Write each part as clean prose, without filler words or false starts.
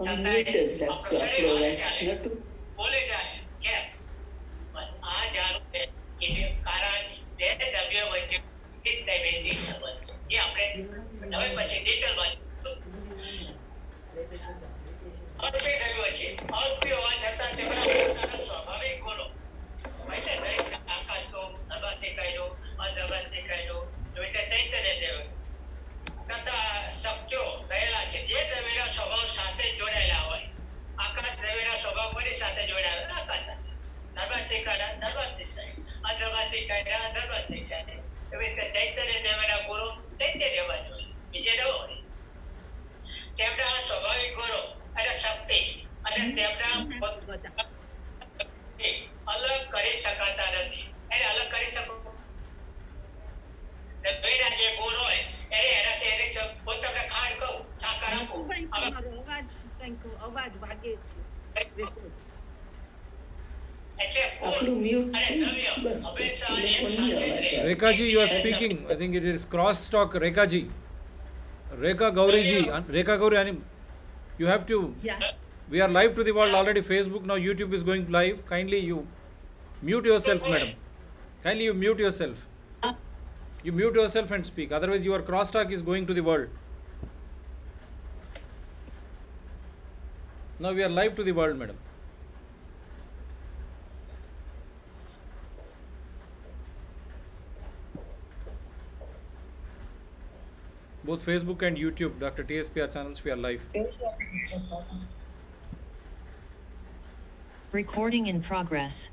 Mute જ રાખજો આપણો અવાજ નટુ. બોલે જાય કેમ બસ આ જાણવું છે કે કારણ બે દ્રવ્યો વચ્ચે નૈમિત્તિક સંબંધ છે એ આપણે હવે પછી ડિટેલમાં અસ્પી દ્રવ્યો છે અસ્પી હોવા છતાં તેમના પોતાના સ્વાભાવિક ગુણો એટલે આકાશ તો ધર્મ દેખાયલો અધર્મ દેખાયલો તો એટલે ચૈતન્ય દેવ તથા શબ્દો રહેલા છે જે દ્રવ્યના સ્વભાવ સાથે જોડાયેલા હોય આકાશ દ્રવ્યના સ્વભાવ કોની સાથે જોડાયેલો આકાશ સાથે ધર્મ દેખાય અધર્મ દેખાય અધર્મ દેખાય એવી રીતે ચૈતન્ય દેવના ગુરુ ચૈતન્યમાં જોઈએ બીજે ન હોય તેમના સ્વાભાવિક ગુણો અને શક્તિ અને તેમના અલગ કરી શકાતા નથી એને અલગ કરી શકો દ્રવ્યના જે ગુણ હોય એને એનાથી એને હું તમને ખાંડ કહું સાકર આપું અવાજ વાગે છે આપણું મ્યુટ છે બસ લોકોની અવાજ આવે. Rekha ji, you are speaking. I think it is cross talk. Rekha ji, Rekha Gauri ji, Rekha Gauri. You have to. Yeah. We are live to the world already. Facebook now. YouTube is going live. Kindly you mute yourself, madam. Kindly you mute yourself. You mute yourself and speak. Otherwise, your cross talk is going to the world. Now we are live to the world, madam. Both Facebook and YouTube, Dr. TSPR channels, we are live. Recording in progress.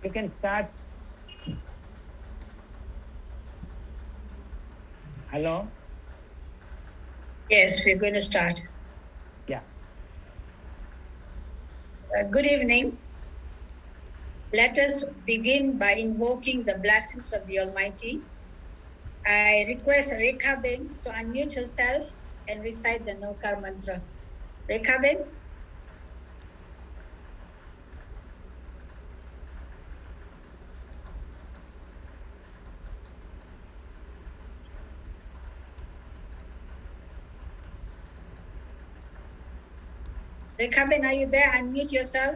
You can start. Hello? Yes, we're going to start. Yeah. Good evening. Let us begin by invoking the blessings of the Almighty. I request Rekha Ben to unmute herself and recite the Nokar mantra. Rekha Ben? Rekha Ben, are you there? Unmute yourself.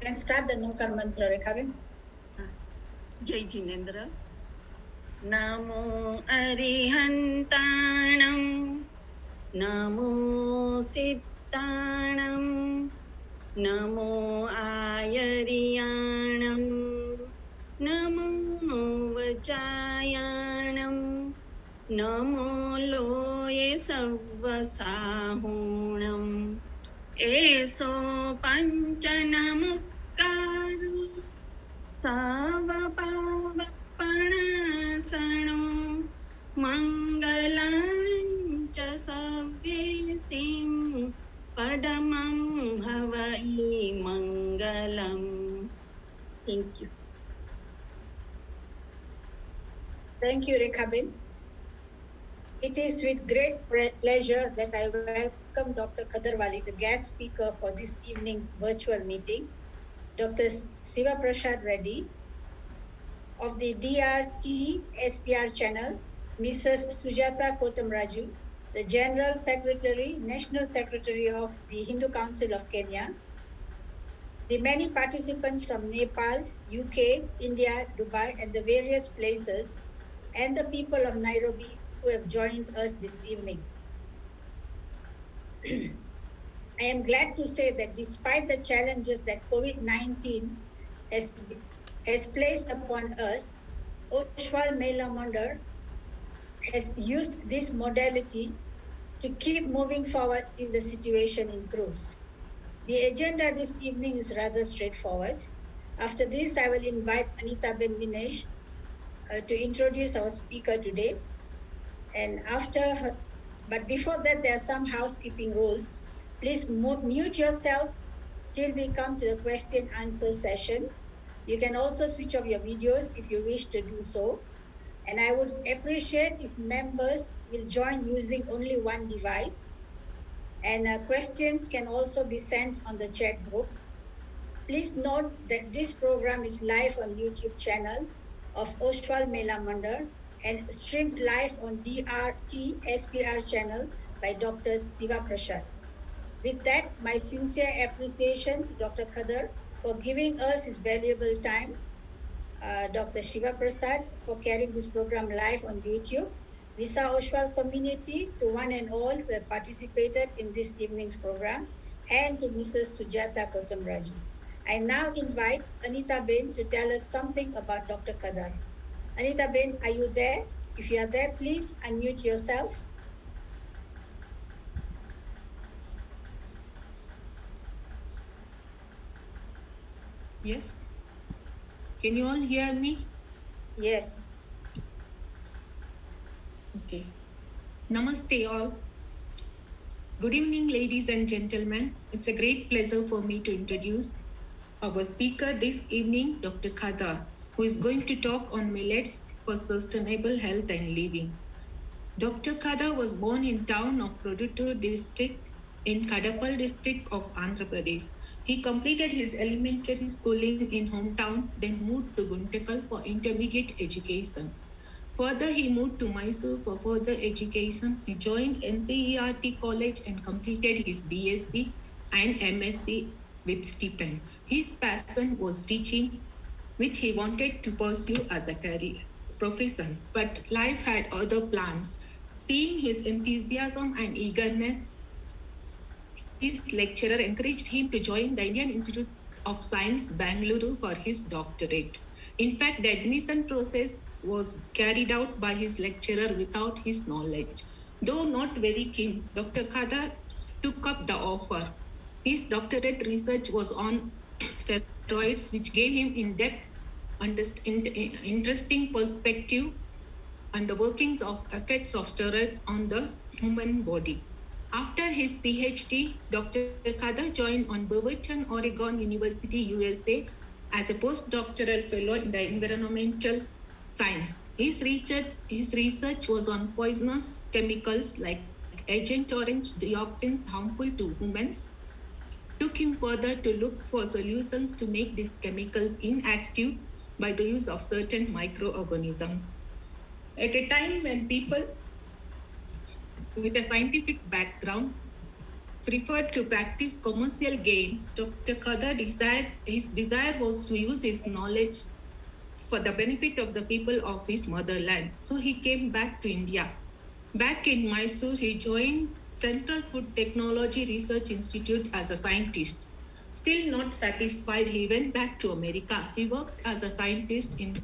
Can start the Nokar mantra, Rekha Ben. જય જીનેન્દ્ર. નમો અરિહંતાણમ નમો સિદ્ધાણમ નમો આયરિયાણમ નમો વચાયાણમ નમો લોયે સવ્વસાહુણમ એસો પંચનમુક્કારો સવપાવપણસણો મંગલાં च सव्येसिं पदमं हवै मङ्गलम्. Thank you. Thank you, Rekhabin. It is with great pleasure that I welcome Dr. Kadarwali, the guest speaker for this evening's virtual meeting. Dr. Siva Prasad Reddy of the DRT SPR channel, Mrs. Sujata Kotamraju, the General Secretary, National Secretary of the Hindu Council of Kenya, the many participants from Nepal, UK, India, Dubai, and the various places, and the people of Nairobi who have joined us this evening. I am glad to say that despite the challenges that COVID-19 has placed upon us, Oswal Mela Mandar has used this modality to keep moving forward till the situation improves. The agenda this evening is rather straightforward. After this, I will invite Anita Ben Vinesh to introduce our speaker today. And but before that, there are some housekeeping rules. Please mute yourselves till we come to the question answer session. You can also switch off your videos if you wish to do so. And I would appreciate if members will join using only one device. And questions can also be sent on the chat group. Please note that this program is live on YouTube channel of Oswal Mela Mandar and streamed live on DRT SPR channel by Dr. Siva Prasad. With that, my sincere appreciation to Dr. Khadar for giving us his valuable time, Dr. Siva Prasad for carrying this program live on YouTube, Visa Oswal community, to one and all who have participated in this evening's program, and to Mrs. Sujata Kotamraju. I now invite Anita Ben to tell us something about Dr. Khadar. Anita Ben, are you there? If you are there, please unmute yourself. Yes. Can you all hear me? Yes. Okay. Namaste all. Good evening, ladies and gentlemen. It's a great pleasure for me to introduce our speaker this evening, Dr. Khadar, who is going to talk on millets for sustainable health and living. Dr. Khadar was born in town of Produttur district in Kadapal district of Andhra Pradesh. He completed his elementary schooling in hometown, then moved to Guntakal for intermediate education. Further, he moved to Mysore for further education. He joined NCERT College and completed his BSc and MSc with stipend. His passion was teaching, which he wanted to pursue as a career profession, but life had other plans. Seeing his enthusiasm and eagerness, his lecturer encouraged him to join the Indian Institute of Science, Bangalore, for his doctorate. In fact, the admission process was carried out by his lecturer without his knowledge. Though not very keen, Dr. Khadar took up the offer. His doctorate research was on steroids, which gave him in-depth, interesting perspective on the workings of effects of steroids on the human body. After his PhD, Dr. Khadar joined on Beaverton, Oregon University, USA, as a postdoctoral fellow in the environmental science. His research was on poisonous chemicals like Agent Orange dioxins harmful to humans. Took him further to look for solutions to make these chemicals inactive by the use of certain microorganisms. At a time when people with a scientific background preferred to practice commercial gains, Dr. Khadar his desire was to use his knowledge for the benefit of the people of his motherland. So he came back to India. Back in Mysore, he joined Central Food Technology Research Institute as a scientist. Still not satisfied, he went back to America. He worked as a scientist in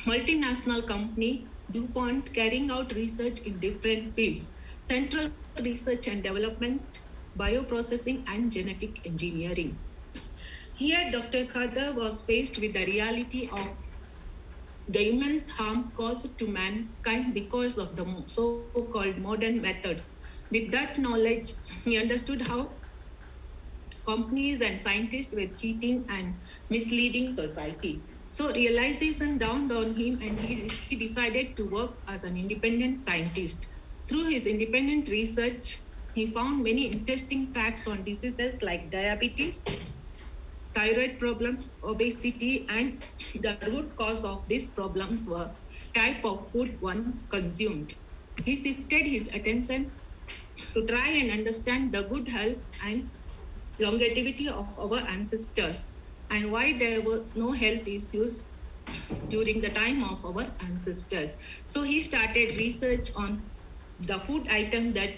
multinational company DuPont, carrying out research in different fields: central research and development, bioprocessing, and genetic engineering. Here, Dr. Khadar was faced with the reality of the immense harm caused to mankind because of the so-called modern methods. With that knowledge, he understood how companies and scientists were cheating and misleading society. So realization dawned on him, and he decided to work as an independent scientist. Through his independent research, he found many interesting facts on diseases like diabetes, thyroid problems, obesity, and the root cause of these problems were type of food one consumed. He shifted his attention to try and understand the good health and longevity of our ancestors and why there were no health issues during the time of our ancestors. So he started research on the food items that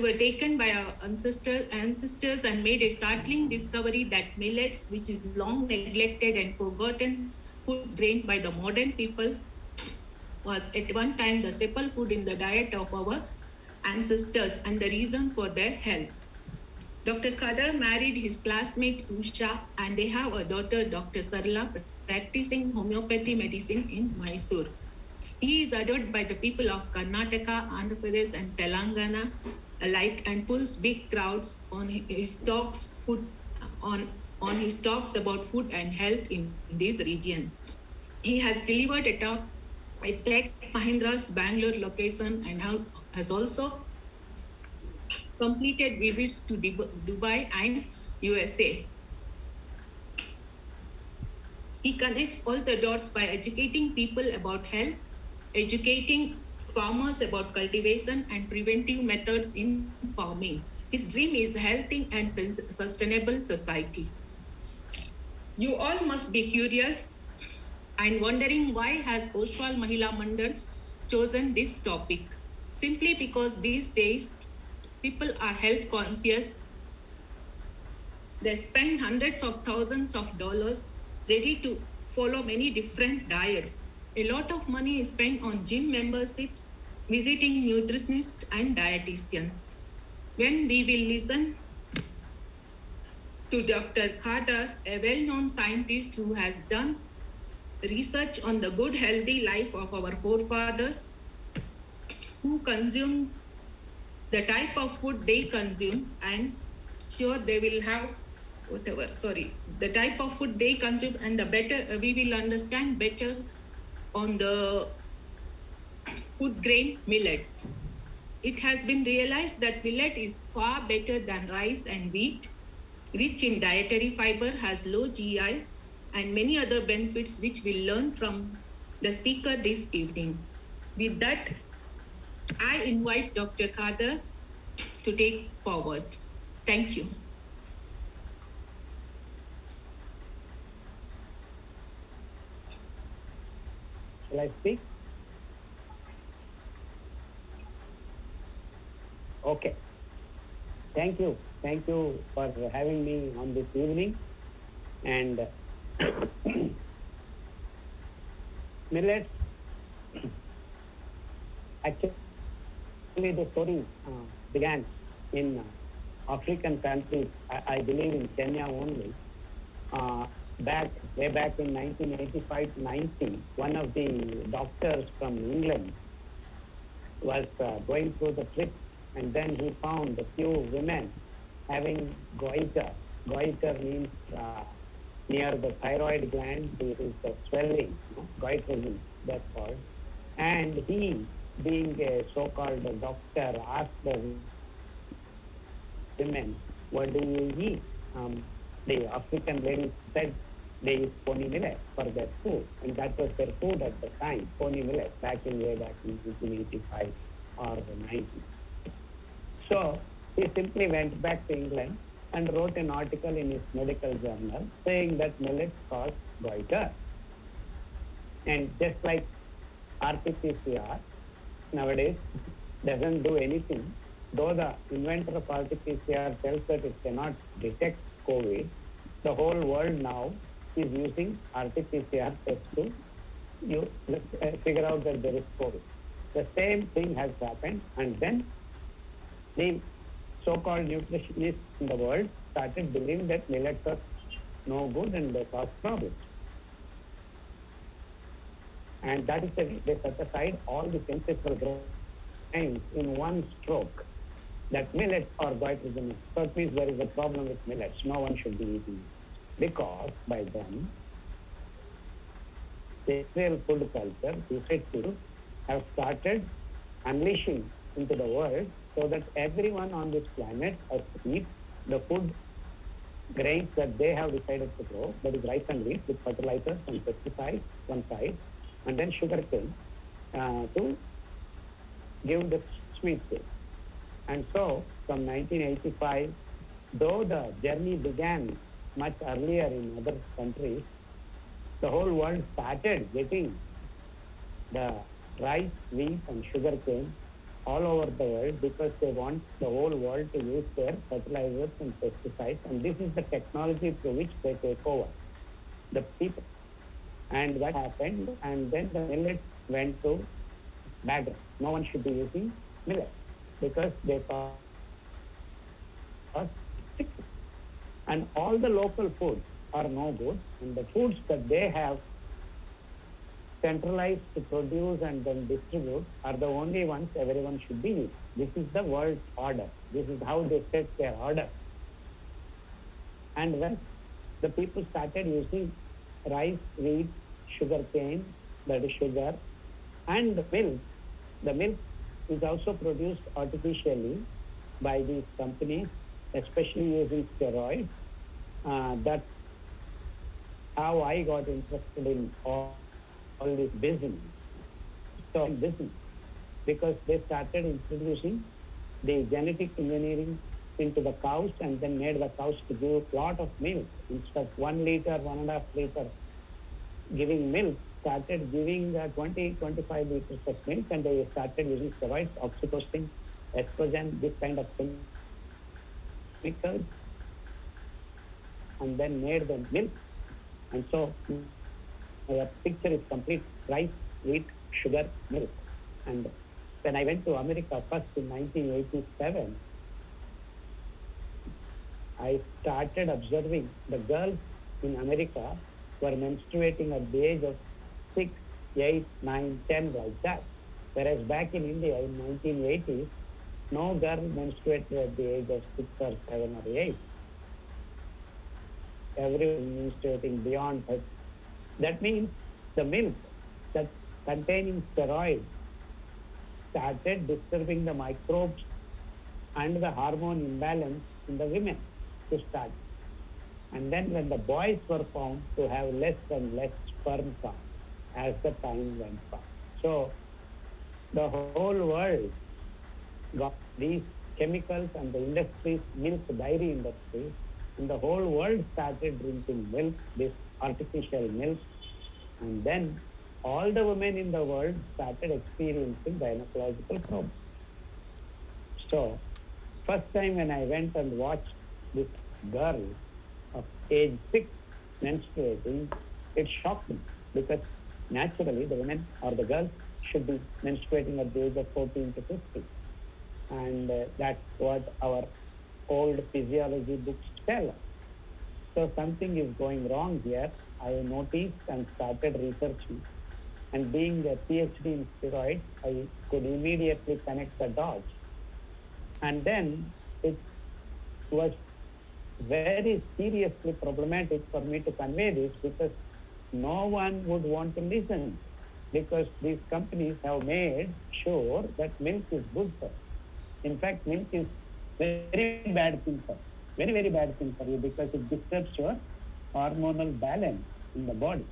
were taken by our ancestors and made a startling discovery that millets, which is long neglected and forgotten food grain by the modern people, was at one time the staple food in the diet of our ancestors and the reason for their health. Dr. Khadar married his classmate Usha, and they have a daughter, Dr. Sarla, practicing homeopathy medicine in Mysore. He is adored by the people of Karnataka, Andhra Pradesh, and Telangana alike, and pulls big crowds on his talks his talks about food and health in these regions. He has delivered a talk at Tech Mahindra's Bangalore location and has also completed visits to Dubai and USA. He connects all the dots by educating people about health, educating farmers about cultivation and preventive methods in farming. His dream is healthy and sustainable society. You all must be curious and wondering why has Oswal Mahila Mandal chosen this topic. Simply because these days people are health conscious. They spend hundreds of thousands of dollars ready to follow many different diets. A lot of money is spent on gym memberships, visiting nutritionists and dietitians. When we will listen to Dr. Khadar, a well-known scientist who has done research on the good healthy life of our forefathers, who consumed the type of food they consume, and sure they will have the type of food they consume, and the better we will understand better on the food grain millets. It has been realized that millet is far better than rice and wheat, rich in dietary fiber, has low GI, and many other benefits which we'll learn from the speaker this evening. With that, I invite Dr. Khadar to take forward. Thank you. Shall I speak? Okay. Thank you. Thank you for having me on this evening. And millets, actually the story began in African countries, I believe in Kenya only. Way back in 1985-90, one of the doctors from England was going through the trip, and then he found a few women having goiter. Goiter means near the thyroid gland, there is a swelling, goiter, that's called. And he, being a so-called doctor, asked the women, what do you eat? The African ladies said they eat pony millet for their food, and that was their food at the time, pony millet, way back in 1985 or 90. So he simply went back to England and wrote an article in his medical journal saying that millet cause goiter. And just like RT-PCR nowadays doesn't do anything, though the inventor of RT-PCR tells that it cannot detect COVID, the whole world now is using RT-PCR test to figure out that there is COVID. The same thing has happened, and then the so-called nutritionists in the world started believing that millets are no good and they cause problems. And that is the way they set aside all the ancestral grains in one stroke. That millets are goitrogen. So it means there is a problem with millets. No one should be eating it. Because by then, the Israel food culture, people have started unleashing into the world so that everyone on this planet has to eat the food grains that they have decided to grow, that is rice and wheat with fertilizers and pesticides one side, and then sugar cane to give the sweet taste. And so from 1985, though the journey began much earlier in other countries, the whole world started getting the rice, wheat and sugar cane all over the world because they want the whole world to use their fertilizers and pesticides. And this is the technology through which they take over the people. And that happened, and then the millet went to background. No one should be using millet because they cause sickness. And all the local foods are no good, and the foods that they have centralized to produce and then distribute are the only ones everyone should be using. This is the world order. This is how they set their order. And when the people started using rice, wheat, sugar cane, that is sugar, and milk, the milk is also produced artificially by these companies, especially using steroids. That's how I got interested in all this business. So business, because they started introducing the genetic engineering into the cows and then made the cows to give a lot of milk. Instead of 1 liter, 1.5 liter giving milk, started giving 20-25 liters of milk, and they started using steroids, oxytocin, estrogen, this kind of chemicals, and then made them milk. And so the picture is complete: rice, wheat, sugar, milk. And when I went to America first in 1987, I started observing the girls in America were menstruating at the age of 6, 8, 9, 10, like that. Whereas back in India in 1980s, no girl menstruated at the age of 6 or 7 or 8. Everyone menstruating beyond 30. That means the milk that containing steroids started disturbing the microbes and the hormone imbalance in the women to start. And then when the boys were found to have less and less sperm count as the time went by. So the whole world got these chemicals and the industries, milk, dairy industry, and the whole world started drinking milk, this artificial milk, and then all the women in the world started experiencing gynecological problems. So first time when I went and watched this girl of age 6 menstruating, it shocked me because naturally the women or the girls should be menstruating at the age of 14 to 15. And that's what our old physiology books tell us. So something is going wrong here. I noticed and started researching. And being a PhD in steroids, I could immediately connect the dots. And then it was very seriously problematic for me to convey this because no one would want to listen, because these companies have made sure that milk is good for us. In fact, milk is very bad thing for you, very, very bad thing for you, because it disturbs your hormonal balance in the body.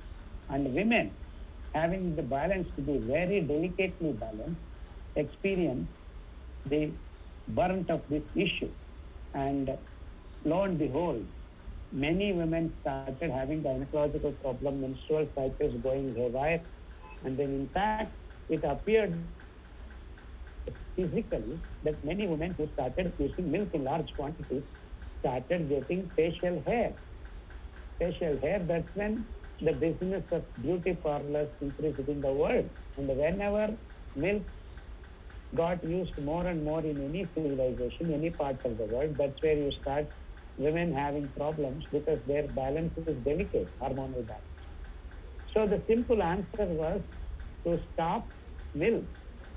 And women, having the balance to be very delicately balanced, experience the burnt of this issue. And lo and behold, many women started having gynecological problems, menstrual cycles going haywire. And then in fact, it appeared physically that many women who started using milk in large quantities started getting facial hair. Facial hair, that's when the business of beauty parlors increased in the world. And whenever milk got used more and more in any civilization, any part of the world, that's where you start women having problems because their balance is delicate, hormonal balance. So the simple answer was to stop milk.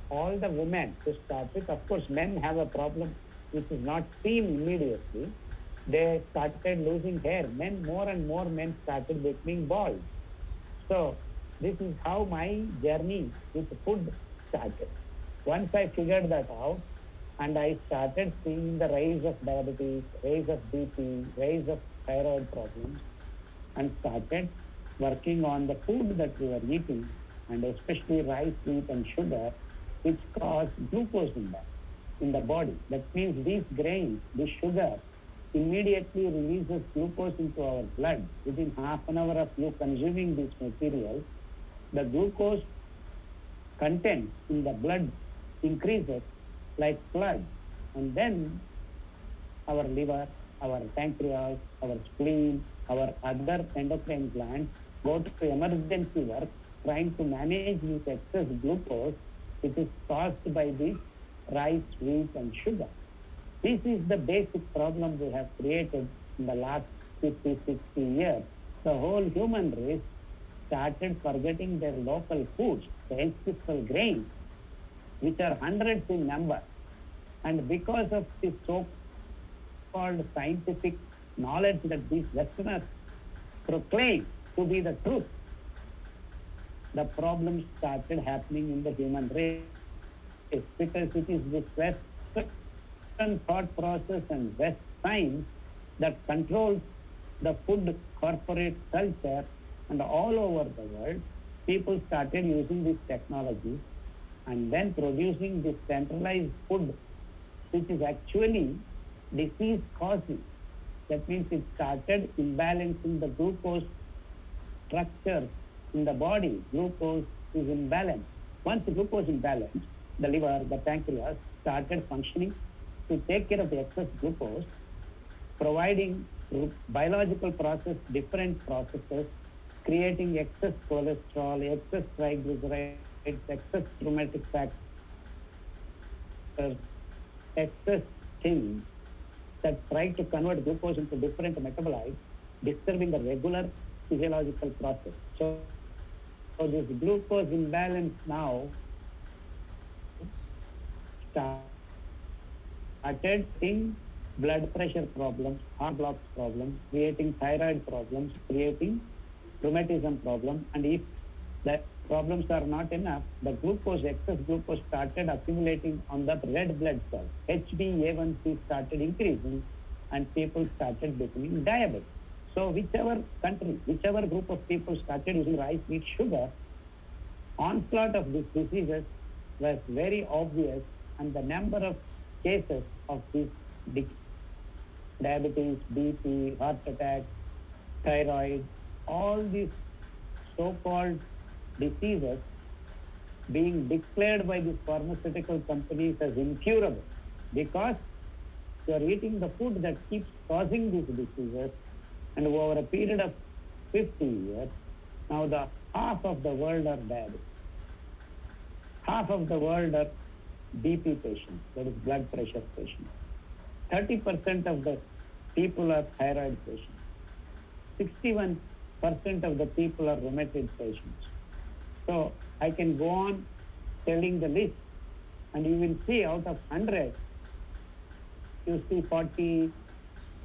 All the women to stop it. Of course, men have a problem which is not seen immediately. They started losing hair. More and more men started becoming bald. So this is how my journey with food started. Once I figured that out, and I started seeing the rise of diabetes, rise of BP, rise of thyroid problems, and started working on the food that we were eating, and especially rice, wheat, and sugar, which cause glucose in the body. That means these grains, this sugar, immediately releases glucose into our blood. Within half an hour of you consuming this material, the glucose content in the blood increases like flood. And then our liver, our pancreas, our spleen, our other endocrine glands go to emergency work trying to manage this excess glucose which is caused by this rice, wheat, and sugar. This is the basic problem we have created in the last 50, 60 years. The whole human race started forgetting their local foods, the ancestral grains, which are hundreds in number. And because of this so-called scientific knowledge that these Westerners proclaim to be the truth, the problem started happening in the human race. It's because it is this Western thought process and West science that controls the food corporate culture, and all over the world, people started using this technology and then producing this centralized food, which is actually disease causing. That means it started imbalancing the glucose structure in the body. Glucose is imbalanced. Once the glucose is imbalanced, the liver, the pancreas started functioning to take care of the excess glucose, providing biological process, different processes, creating excess cholesterol, excess triglycerides, excess rheumatic factors, excess things that try to convert glucose into different metabolites, disturbing the regular physiological process. So this glucose imbalance now started in blood pressure problems, heart blocks problems, creating thyroid problems, creating rheumatism problem. And if the problems are not enough, the glucose, excess glucose started accumulating on the red blood cells. HbA1c started increasing and people started becoming diabetic. So whichever country, whichever group of people started using rice, wheat, sugar, onslaught of these diseases was very obvious, and the number of cases of these diabetes, BP, heart attack, thyroid, all these so-called diseases being declared by these pharmaceutical companies as incurable, because you are eating the food that keeps causing these diseases. And over a period of 50 years, now the half of the world are diabetic. Half of the world are BP patients, that is blood pressure patients. 30% of the people are thyroid patients. 61% of the people are rheumatoid patients. So I can go on telling the list, and you will see out of 100, you see 40,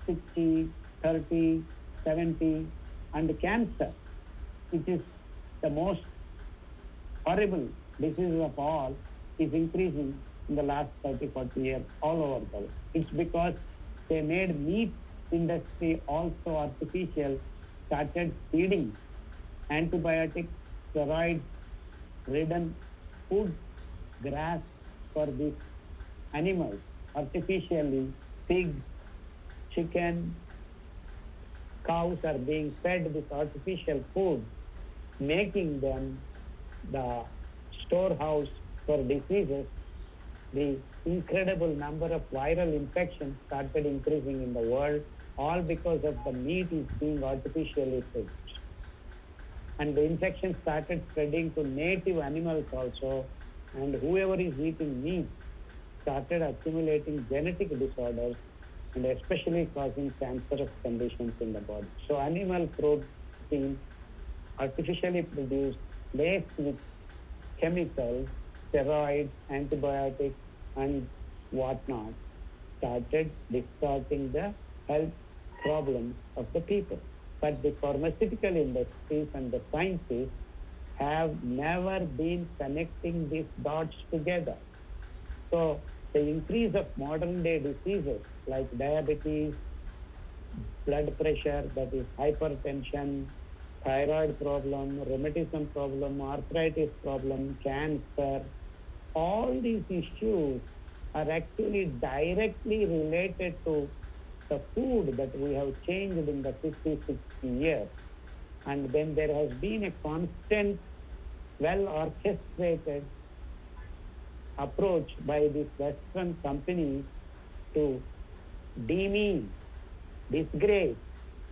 60, 30, 70, and cancer, which is the most horrible disease of all, is increasing in the last 30, 40 years all over the world. It's because they made meat industry also artificial, started feeding antibiotic, steroid-ridden food, grass for these animals, artificially. Pig, chicken, cows are being fed this artificial food, making them the storehouse for diseases. The incredible number of viral infections started increasing in the world, all because of the meat is being artificially produced. And the infection started spreading to native animals also, and whoever is eating meat started accumulating genetic disorders, and especially causing cancerous conditions in the body. So animal protein, artificially produced, laced with chemicals, steroids, antibiotics, and whatnot started distorting the health problems of the people. But the pharmaceutical industries and the scientists have never been connecting these dots together. So the increase of modern day diseases like diabetes, blood pressure, that is hypertension, thyroid problem, rheumatism problem, arthritis problem, cancer, all these issues are actually directly related to the food that we have changed in the 50, 60 years. And then there has been a constant, well-orchestrated approach by these Western companies to demean, disgrace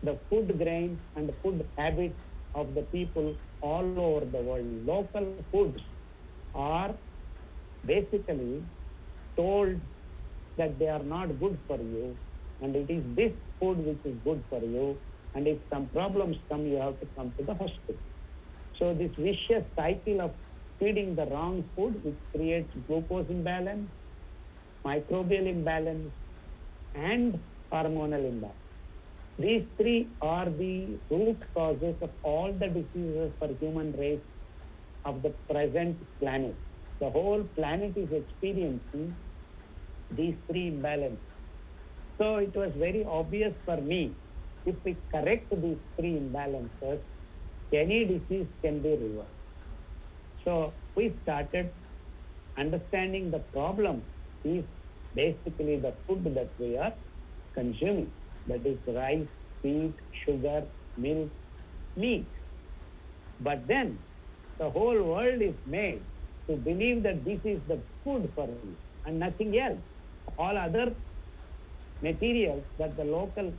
the food grains and the food habits of the people all over the world. Local foods are basically told that they are not good for you, and it is this food which is good for you, and if some problems come, you have to come to the hospital. So this vicious cycle of feeding the wrong food, which creates glucose imbalance, microbial imbalance, and hormonal imbalance. These three are the root causes of all the diseases for human race of the present planet. The whole planet is experiencing these three imbalances. So it was very obvious for me, if we correct these three imbalances, any disease can be reversed. So we started understanding the problem is basically the food that we are consuming. That is rice, wheat, sugar, milk, meat. But then the whole world is made to believe that this is the food for you and nothing else. All other materials that the local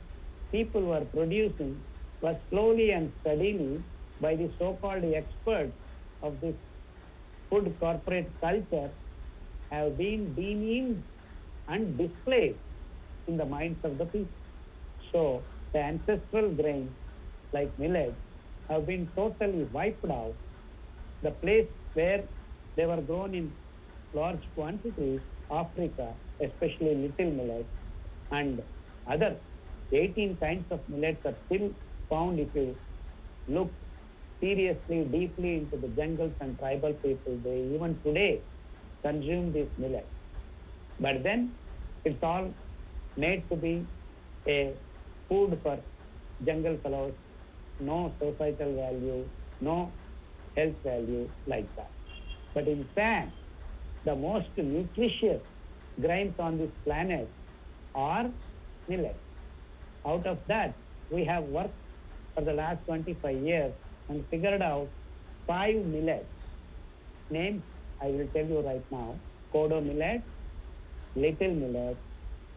people were producing were slowly and steadily by the so-called experts of this food corporate culture have been demeaned and displaced in the minds of the people. So the ancestral grains like millet have been totally wiped out. The place where they were grown in large quantities, Africa, especially little millet, and other 18 kinds of millets are still found if you look seriously, deeply into the jungles and tribal people. They even today consume this millet. But then it's all made to be a food for jungle fellows, no societal value, no health value like that. But in fact, the most nutritious grains on this planet are millet. Out of that, we have worked for the last 25 years and figured out 5 millets. Names I will tell you right now: Kodo millet, little millet,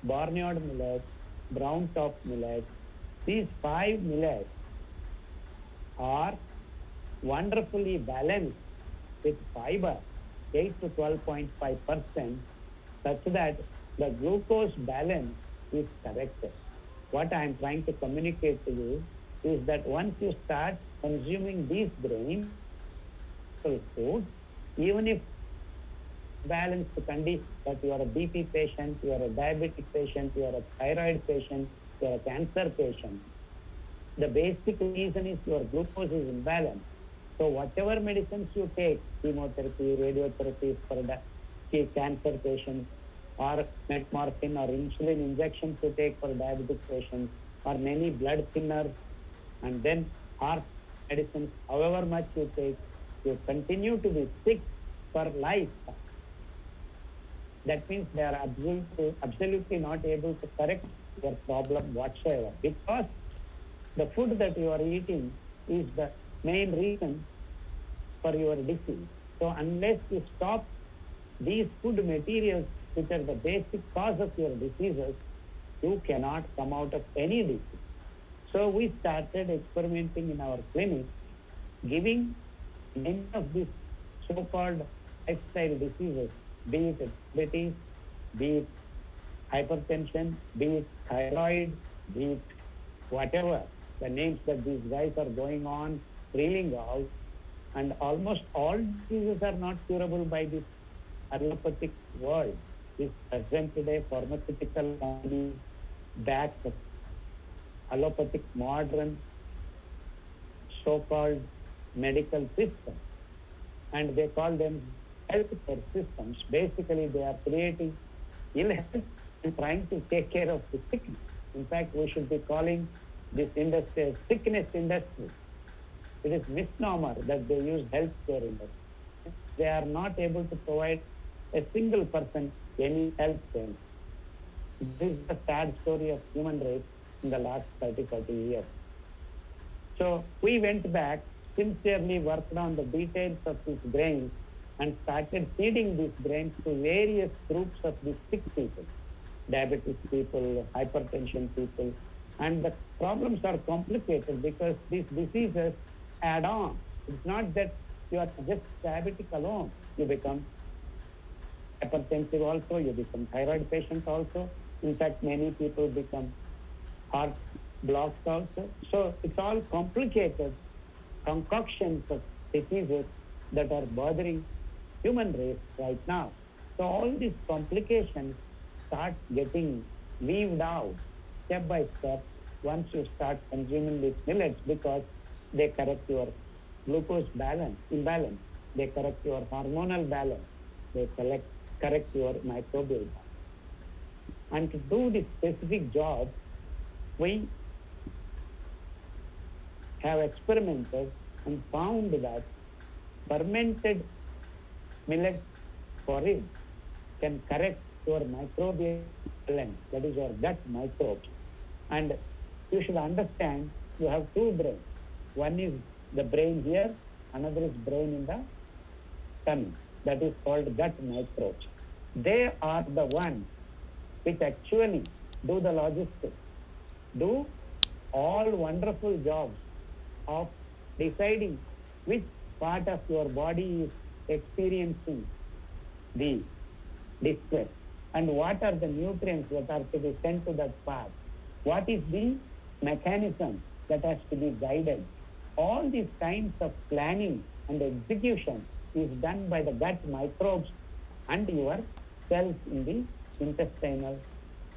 barnyard millet, brown top millet. These 5 millets are wonderfully balanced with fiber, 8 to 12.5%, such that the glucose balance is corrected. What I am trying to communicate to you is that once you start consuming these grains, food, even if balanced condition, that you are a BP patient, you are a diabetic patient, you are a thyroid patient, you are a cancer patient, the basic reason is your glucose is imbalanced. So whatever medicines you take, chemotherapy, radiotherapy for the cancer patients, or metformin or insulin injections you take for diabetic patients, or many blood thinners, and then heart medicines, however much you take, you continue to be sick for life. That means they are absolutely not able to correct your problem whatsoever, because the food that you are eating is the main reason for your disease. So unless you stop these food materials, which are the basic cause of your diseases, you cannot come out of any disease. So we started experimenting in our clinic, giving many of these so-called lifestyle diseases, be it diabetes, be it hypertension, be it thyroid, be it whatever the names that these guys are going on reeling out, And almost all diseases are not curable by this allopathic world. This present today pharmaceutical company backed allopathic modern so-called medical system, and they call them healthcare systems. Basically, they are creating ill health and trying to take care of the sickness. In fact, we should be calling this industry a sickness industry. It is misnomer that they use healthcare industry. They are not able to provide a single person any health care. This is the sad story of human race in the last 30-40 years. So we went back, sincerely worked on the details of these brains and started feeding these brains to various groups of these sick people, diabetes people, hypertension people. And the problems are complicated because these diseases add on. It's not that you are just diabetic alone. You become hypertensive also, you become thyroid patient also. In fact, many people become heart blocks also. So it's all complicated concoctions of diseases that are bothering human race right now. So all these complications start getting weaved out step by step once you start consuming these millets, because they correct your glucose imbalance, they correct your hormonal balance, they correct your microbial balance. And to do this specific job, we have experimented and found that fermented millet porridge can correct your microbial balance, that is your gut microbes. And you should understand you have two brains. One is the brain here, another is brain in the tummy. That is called gut microbes. They are the ones which actually do the logistics, do all wonderful jobs of deciding which part of your body is experiencing the distress and what are the nutrients that are to be sent to that part. What is the mechanism that has to be guided? All these kinds of planning and execution is done by the gut microbes and your cells in the intestinal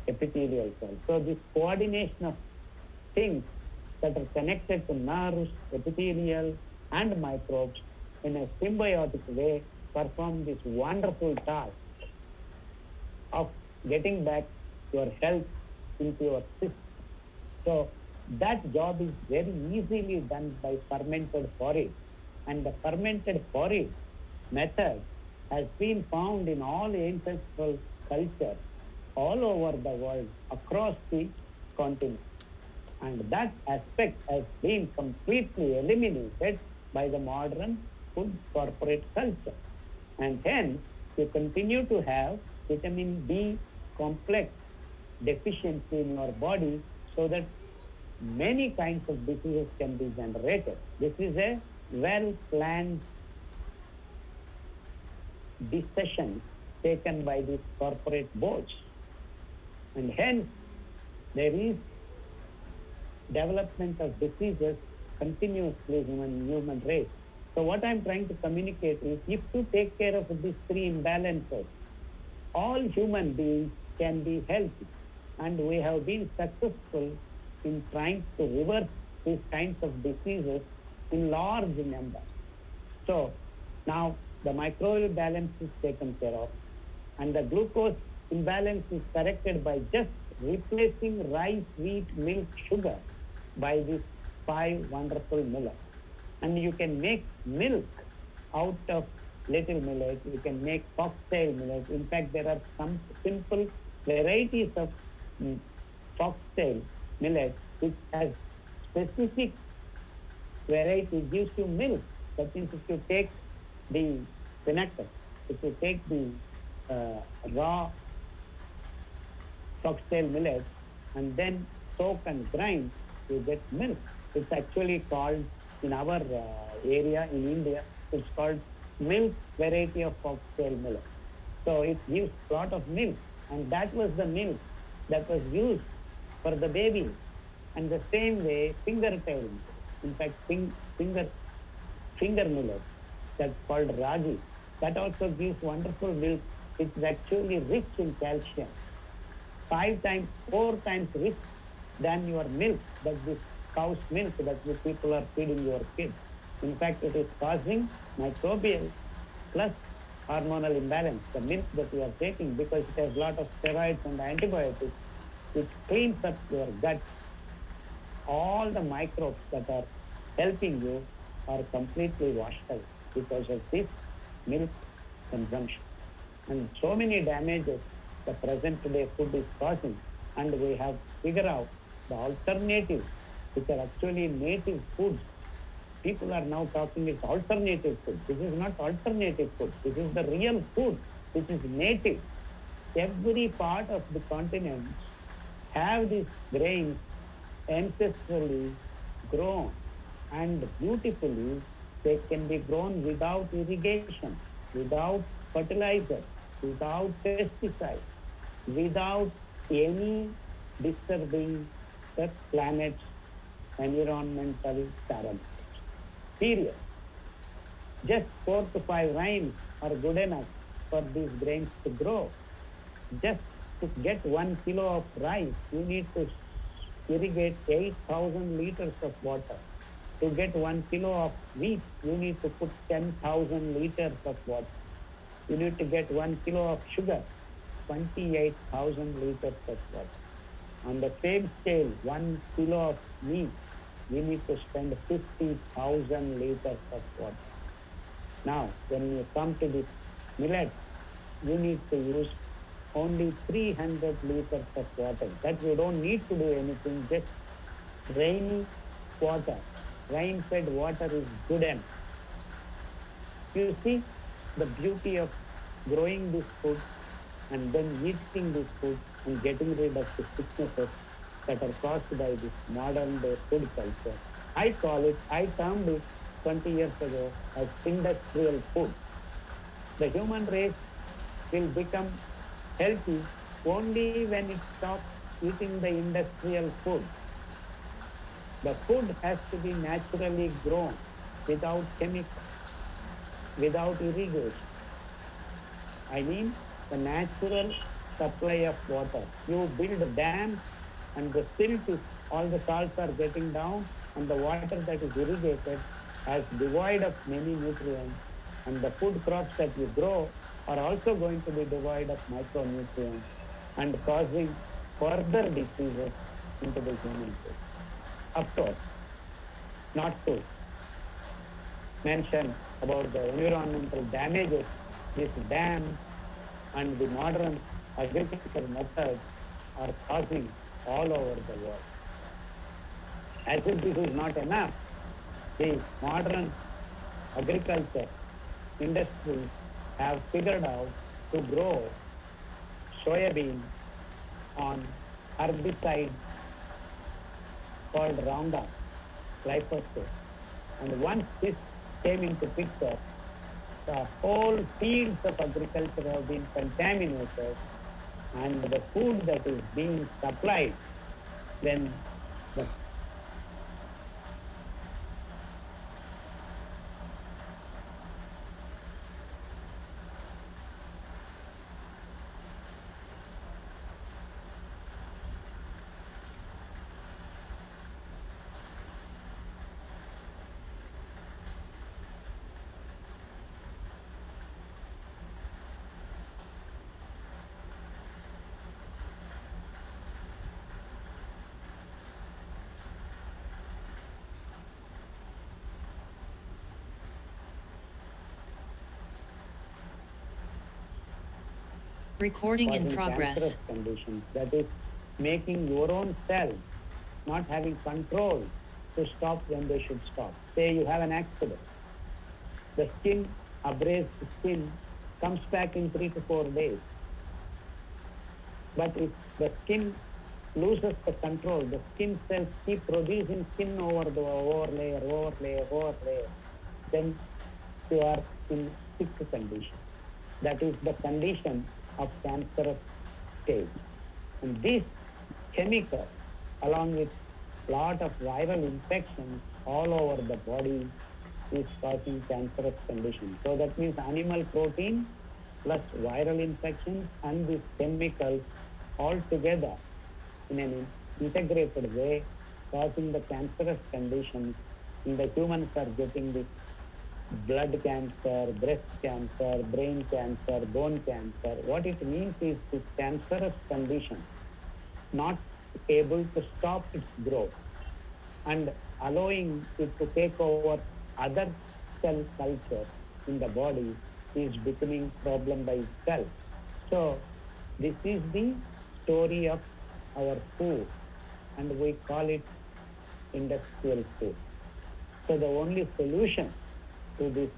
epithelial cells. So this coordination of things that are connected to nerves, epithelial, and microbes in a symbiotic way perform this wonderful task of getting back your health into your system. So that job is very easily done by fermented porridge. And the fermented porridge method has been found in all ancestral cultures all over the world, across the continent. And that aspect has been completely eliminated by the modern food corporate culture. And hence, you continue to have vitamin B complex deficiency in your body, so that many kinds of diseases can be generated. This is a well-planned decision taken by these corporate boards. And hence, there is development of diseases continuously in human race. So what I'm trying to communicate is, if you take care of these three imbalances, all human beings can be healthy. And we have been successful in trying to reverse these kinds of diseases in large numbers. So now the microbial balance is taken care of, and the glucose imbalance is corrected by just replacing rice, wheat, milk, sugar by these 5 wonderful millets. And you can make milk out of little millet. You can make foxtail millet. In fact, there are some simple varieties of foxtail millet which has specific variety, gives you milk. That means if you take the spinach, if you take the raw foxtail millet and then soak and grind, you get milk. It's actually called, in our area in India, it's called milk variety of foxtail millet. So it gives a lot of milk, and that was the milk that was used for the baby. And the same way, finger tail, in fact, finger millet, that's called ragi. That also gives wonderful milk. It's actually rich in calcium. 5 times, 4 times rich than your milk, that this cow's milk that the people are feeding your kids. In fact, it is causing microbial plus hormonal imbalance, the milk that you are taking, because it has a lot of steroids and antibiotics, which cleans up your gut. All the microbes that are helping you are completely washed out because of this milk consumption. And so many damages the present day food is causing, and we have figured out the alternatives, which are actually native foods. People are now talking it's alternative food. This is not alternative food. This is the real food, which is native. Every part of the continent have these grains ancestrally grown, and beautifully they can be grown without irrigation, without fertilizer, without pesticides, without any disturbing the planet's environmental parameters. Period. Just 4 to 5 rains are good enough for these grains to grow. Just to get 1 kilo of rice, you need to irrigate 8,000 liters of water. To get 1 kilo of wheat, you need to put 10,000 liters of water. You need to get 1 kilo of sugar, 28,000 liters of water. On the same scale, 1 kilo of meat, we need to spend 50,000 liters of water. Now, when you come to this millet, you need to use only 300 liters of water. That you don't need to do anything, just rainy water. Rain-fed water is good enough. You see the beauty of growing this food and then eating this food and getting rid of the sicknesses that are caused by this modern day food culture. I termed it 20 years ago as industrial food. The human race will become healthy only when it stops eating the industrial food. The food has to be naturally grown without chemicals, without irrigation. I mean the natural supply of water. You build a dam and the silt is, all the salts are getting down, and the water that is irrigated is devoid of many nutrients, and the food crops that you grow are also going to be devoid of micronutrients and causing further diseases into the human food. Of course, not to mention about the environmental damages this dam and the modern agricultural methods are causing all over the world. As if this is not enough, the modern agriculture industry have figured out to grow soybean on herbicide called Roundup, glyphosate. And once this came into picture, the whole fields of agriculture have been contaminated, and the food that is being supplied, then the Recording in causing progress. cancerous conditions, that is making your own cells not having control to stop when they should stop. Say you have an accident, the skin, abrased skin, comes back in 3 to 4 days. But if the skin loses the control, the skin cells keep producing skin over the overlayer, then you are in sick condition. That is the condition of cancerous stage. And this chemical, along with lot of viral infections all over the body, is causing cancerous conditions. So that means animal protein plus viral infections and these chemicals all together in an integrated way causing the cancerous conditions. And the humans are getting this blood cancer, breast cancer, brain cancer, bone cancer. What it means is this cancerous condition not able to stop its growth and allowing it to take over other cell culture in the body is becoming problem by itself. So this is the story of our food, and we call it industrial food. So the only solution to this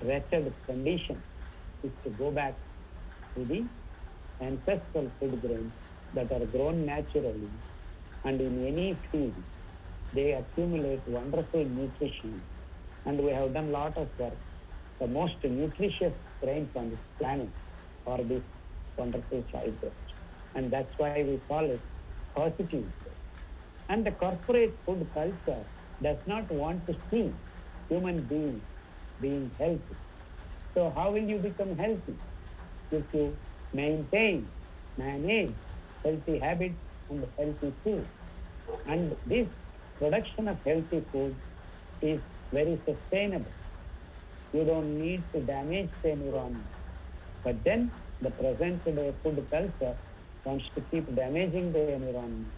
wretched condition is to go back to the ancestral food grains that are grown naturally, and in any field they accumulate wonderful nutrition. And we have done a lot of work. The most nutritious grains on this planet are these wonderful child grains. And that's why we call it positive food. And the corporate food culture does not want to see human beings being healthy. So how will you become healthy? If you manage healthy habits and healthy food. And this production of healthy food is very sustainable. You don't need to damage the environment. But then the present day food culture wants to keep damaging the environment,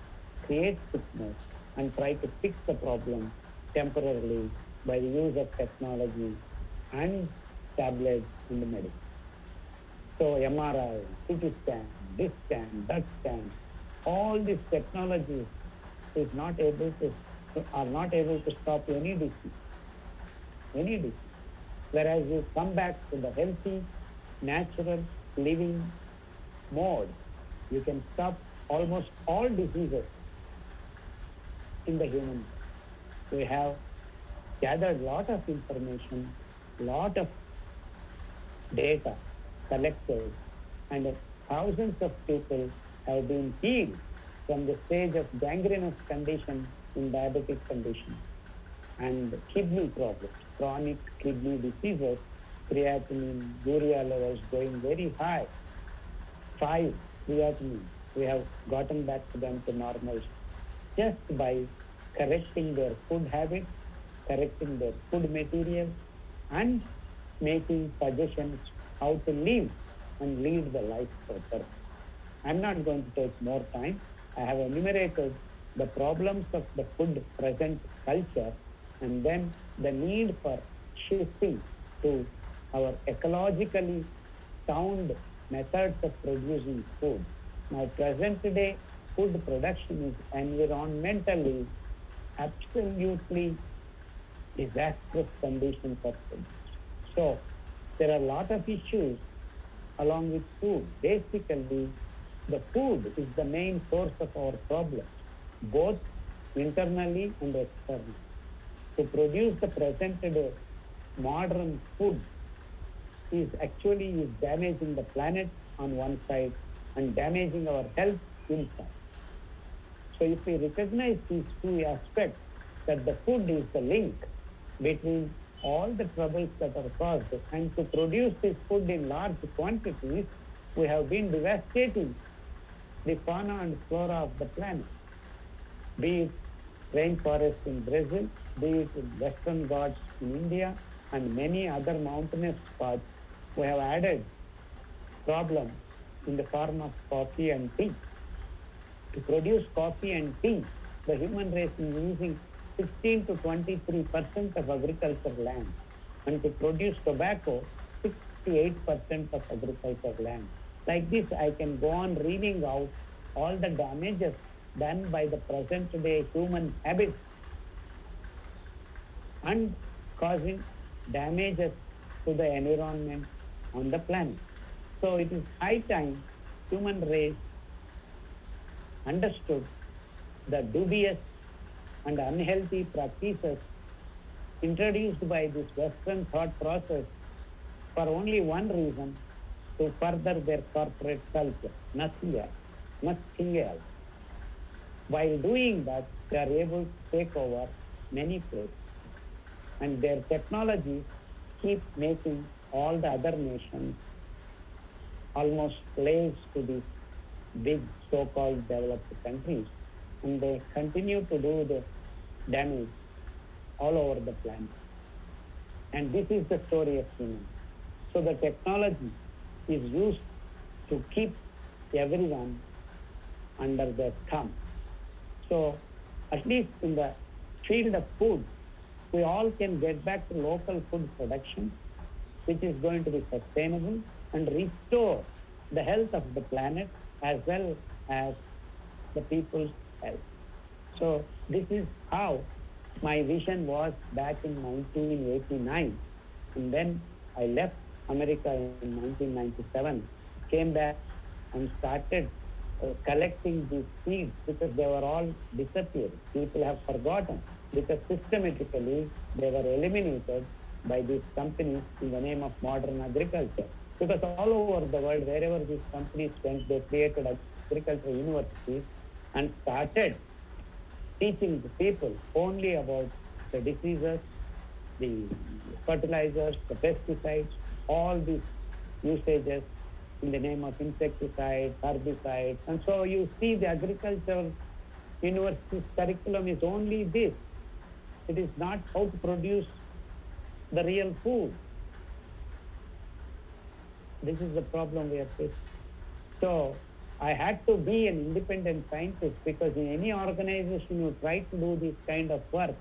create sickness, and try to fix the problem temporarily by the use of technology and tablets and medicine. So MRI, CT scan, this scan, that scan, all these technologies are not able to stop any disease. Whereas you come back to the healthy, natural living mode, you can stop almost all diseases in the human body. We have gathered a lot of information, lot of data collected, and thousands of people have been healed from the stage of gangrenous condition in diabetic condition and kidney problems, chronic kidney diseases, creatinine, urea levels going very high, 5 creatinine. We have gotten back to them to normal just by correcting their food habits, correcting their food materials, and making suggestions how to live and lead the life properly. I'm not going to take more time. I have enumerated the problems of the food present culture and then the need for shifting to our ecologically sound methods of producing food. Now, present day food production is environmentally absolutely disastrous conditions for food. So, there are a lot of issues along with food. Basically, the food is the main source of our problems, both internally and externally. To produce the present day modern food is damaging the planet on one side and damaging our health inside. So if we recognize these two aspects, that the food is the link between all the troubles that are caused, and to produce this food in large quantities, we have been devastating the fauna and flora of the planet, be it rainforest in Brazil, be it in Western Ghats in India, and many other mountainous spots. We have added problems in the form of coffee and tea. To produce coffee and tea, the human race is using 16 to 23% of agricultural land, and to produce tobacco, 68% of agricultural land. Like this, I can go on reading out all the damages done by the present day human habits and causing damages to the environment on the planet. So it is high time human race understood the dubious and unhealthy practices introduced by this Western thought process for only one reason, to further their corporate culture, nothing else. While doing that, they are able to take over many places. and their technology keep making all the other nations almost slaves to these big so-called developed countries, and they continue to do the damage all over the planet. And this is the story of human. So the technology is used to keep everyone under their thumb. So at least in the field of food, we all can get back to local food production, which is going to be sustainable and restore the health of the planet as well as the people's health. So this is how my vision was back in 1989. And then I left America in 1997, came back and started collecting these seeds because they were all disappeared. People have forgotten because systematically they were eliminated by these companies in the name of modern agriculture. Because all over the world, wherever these companies went, they created agricultural universities and started teaching the people only about the diseases, the fertilizers, the pesticides, all these usages in the name of insecticides, herbicides. And so you see the agricultural university's curriculum is only this. It is not how to produce the real food. This is the problem we are facing. So I had to be an independent scientist because in any organization you try to do this kind of work,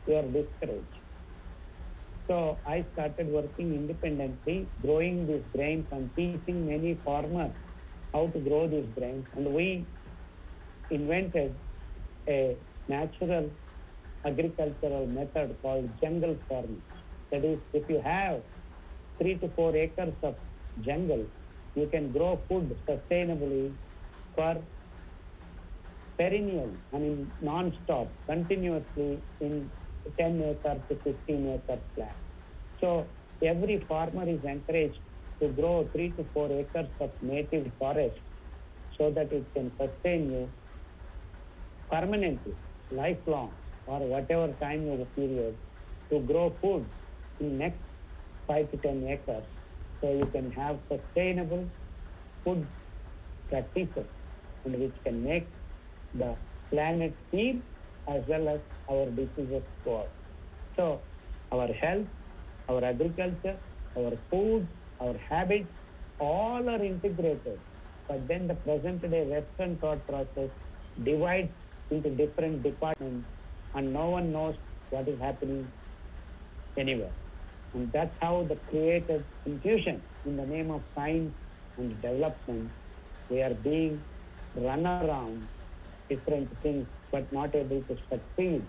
you are discouraged. So I started working independently, growing these grains and teaching many farmers how to grow these grains. And we invented a natural agricultural method called jungle farming. That is, if you have 3 to 4 acres of jungle, you can grow food sustainably for perennial, non-stop, continuously in 10 acre to 15 acre plant. So every farmer is encouraged to grow 3 to 4 acres of native forest so that it can sustain you permanently, lifelong, or whatever time of the period, to grow food in next 5 to 10 acres. So you can have sustainable food practices and which can make the planet heal as well as our diseases go out. So our health, our agriculture, our food, our habits, all are integrated. But then the present day Western thought process divides into different departments and no one knows what is happening anywhere. And that's how the created confusion in the name of science and development. We are being run around different things but not able to succeed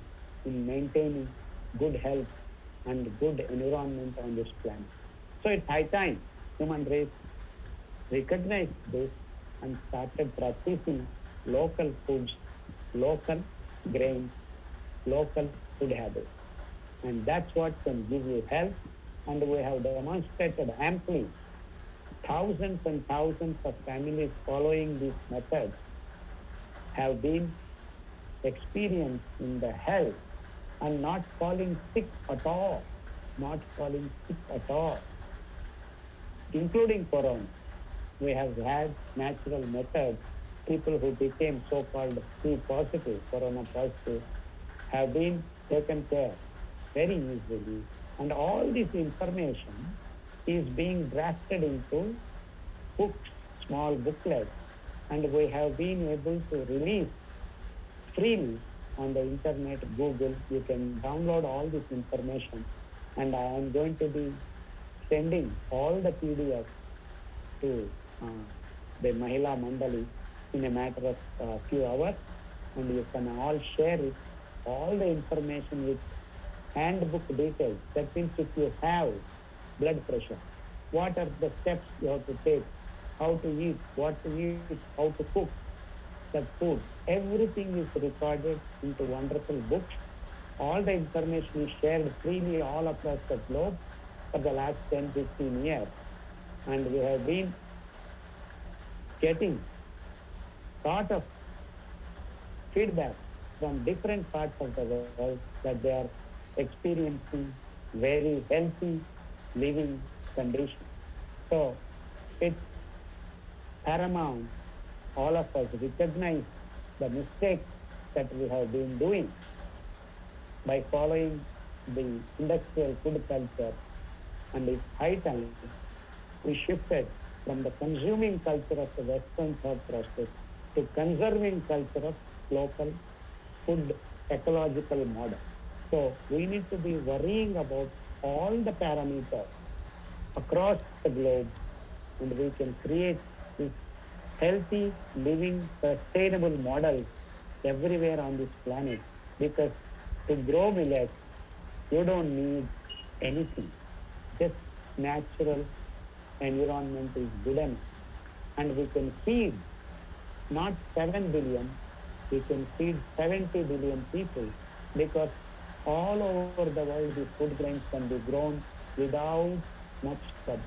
in maintaining good health and good environment on this planet. So it's high time human race recognized this and started practicing local foods, local grains, local food habits. And that's what can give you health. And we have demonstrated amply thousands and thousands of families following these methods have been experiencing the health and not falling sick at all, including corona. We have had natural methods. People who became so-called C-positive, corona positive, have been taken care very easily. And all this information is being drafted into books, small booklets, and we have been able to release freely on the internet, Google. You can download all this information, and I am going to be sending all the PDFs to the Mahila Mandali in a matter of a few hours, and you can all share it, all the information with handbook details. That means if you have blood pressure, what are the steps you have to take, how to eat, what to eat, how to cook that food. Everything is recorded into wonderful books. All the information is shared freely all across the globe for the last 10, 15 years. And we have been getting lot of feedback from different parts of the world that they are experiencing very healthy living condition. So it's paramount all of us recognize the mistakes that we have been doing by following the industrial food culture, and it's high time we shifted from the consuming culture of the Western thought process to conserving culture of local food ecological model. So we need to be worrying about all the parameters across the globe, and we can create this healthy, living, sustainable model everywhere on this planet. Because to grow millet, you don't need anything. Just natural environment is good enough. And we can feed not 7 billion, we can feed 70 billion people, because all over the world these food grains can be grown without much trouble.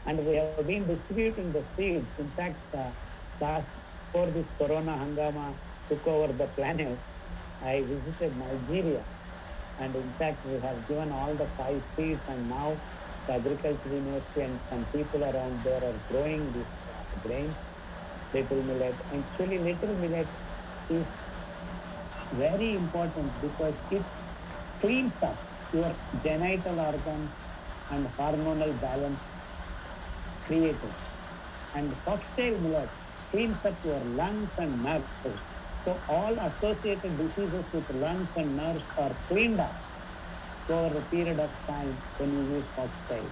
And we have been distributing the seeds. In fact, last before this Corona Hangama took over the planet, I visited Nigeria. And in fact, we have given all the 5 seeds, and now the Agriculture University and some people around there are growing this grain, little millet. Actually, little millet is very important because it cleans up your genital organs and hormonal balance created. And foxtail millet cleans up your lungs and nerves. So all associated diseases with lungs and nerves are cleaned up over a period of time when you use foxtail.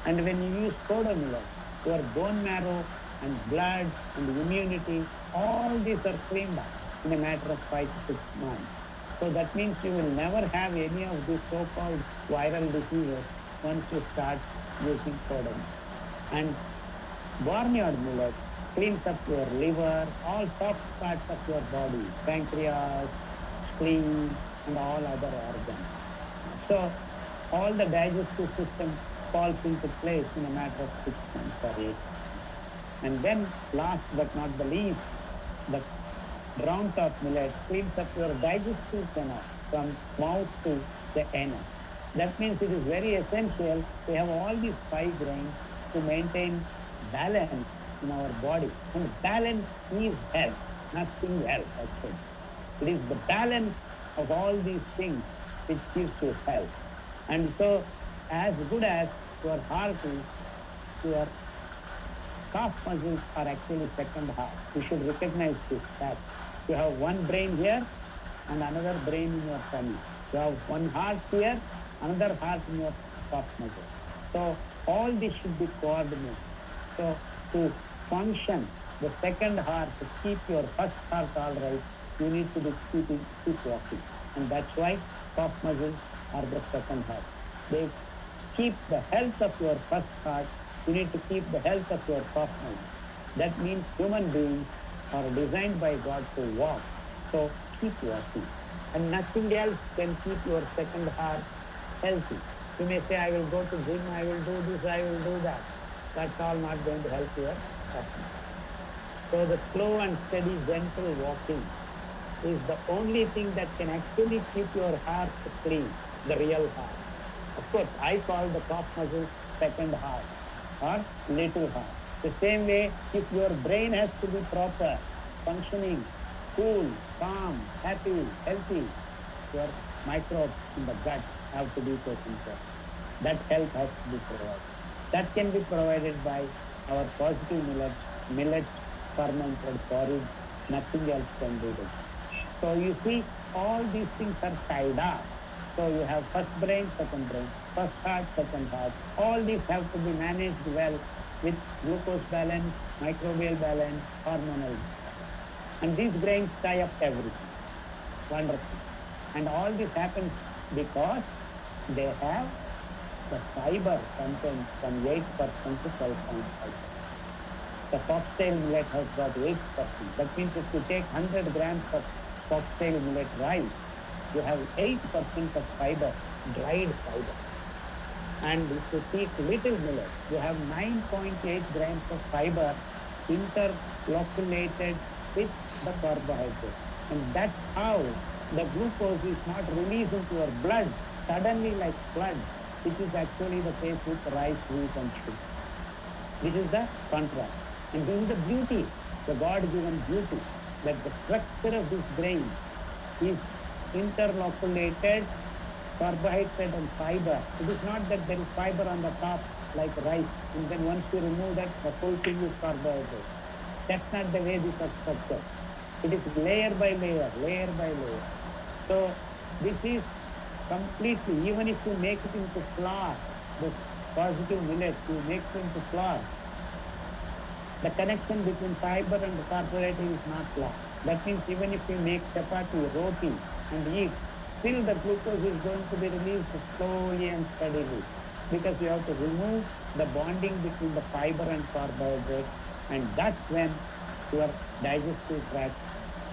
And when you use kodo millet, your bone marrow and blood and immunity, all these are cleaned up in a matter of 5 to 6 months. So that means you will never have any of these so-called viral diseases once you start using kodo. And barnyard millet cleans up your liver, all soft parts of your body, pancreas, spleen, and all other organs. So all the digestive system falls into place in a matter of 6 months or 8 months. And then last but not the least, the brown top millet cleans up your digestive canal from mouth to the anus. That means it is very essential to have all these 5 grains to maintain balance in our body. And balance is health, nothing else actually. It is the balance of all these things which gives you health. And so as good as your heart is, your calf muscles are actually second heart. You should recognize this fact. You have one brain here and another brain in your tummy. You have one heart here, another heart in your calf muscle. So all this should be coordinated. So to function the second heart, to keep your first heart all right, you need to be keep walking. And that's why calf muscles are the second heart. They keep the health of your first heart. You need to keep the health of your calf muscles. That means human beings are designed by God to walk. So keep walking. And nothing else can keep your second heart healthy. You may say, I will go to gym, I will do this, I will do that. That's all not going to help your heart. So the slow and steady, gentle walking is the only thing that can actually keep your heart clean, the real heart. Of course, I call the calf muscle second heart or little heart. The same way, if your brain has to be proper, functioning, cool, calm, happy, healthy, your microbes in the gut have to be taken care of. That health has to be provided. That can be provided by our positive millet fermented porridge. Nothing else can do this. So you see, all these things are tied up. So you have first brain, first heart, second heart. All these have to be managed well with glucose balance, microbial balance, hormonal balance. And these grains tie up everything. Wonderful. And all this happens because they have the fiber content from 8% to 12.5%. The foxtail millet has got 8%. That means if you take 100 grams of foxtail millet rice, you have 8% of fiber, dried fiber. And if you take little millet, you have 9.8 grams of fiber interloculated with the carbohydrate. And that's how the glucose is not released into your blood suddenly like flood, which is actually the case with rice, wheat and sugar. This is the contrast. And this is the beauty, the God-given beauty, that the structure of this grain is interloculated carbohydrate and fiber. It is not that there is fiber on the top like rice, and then once you remove that, the whole thing is carbohydrate. That's not the way these are structured. It is layer by layer, layer by layer. So this is completely, even if you make it into flour, the positive millet, you make it into flour, the connection between fiber and carbohydrate is not lost. That means even if you make chapati, roti and eat, still the glucose is going to be released slowly and steadily, because you have to remove the bonding between the fiber and carbohydrate, and that's when your digestive tract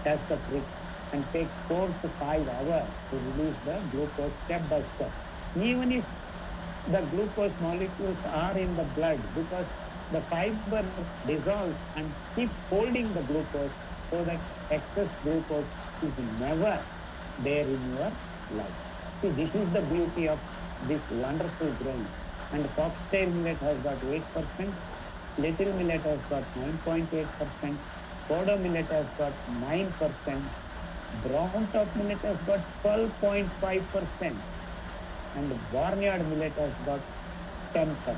does the trick and takes 4 to 5 hours to release the glucose step by step. Even if the glucose molecules are in the blood, because the fiber dissolves and keeps holding the glucose, so that excess glucose is never there in your life. See, this is the beauty of this wonderful grain. And foxtail millet has got 8%, little millet has got 9.8%, Kodo millet has got 9%, brown top millet has got 12.5%, and barnyard millet has got 10%.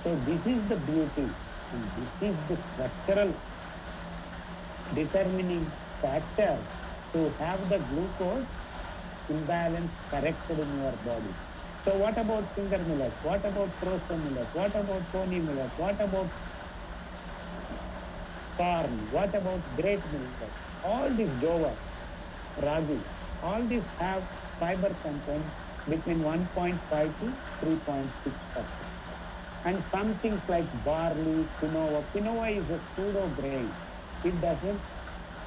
So this is the beauty, and this is the structural determining factor to have the glucose imbalance corrected in your body. So what about finger millet? What about proso millet? What about pony millet? What about corn? What about great millet? All these jowar, ragi, all these have fiber content between 1.5 to 3.6%. And some things like barley, quinoa. Quinoa is a pseudo grain. It doesn't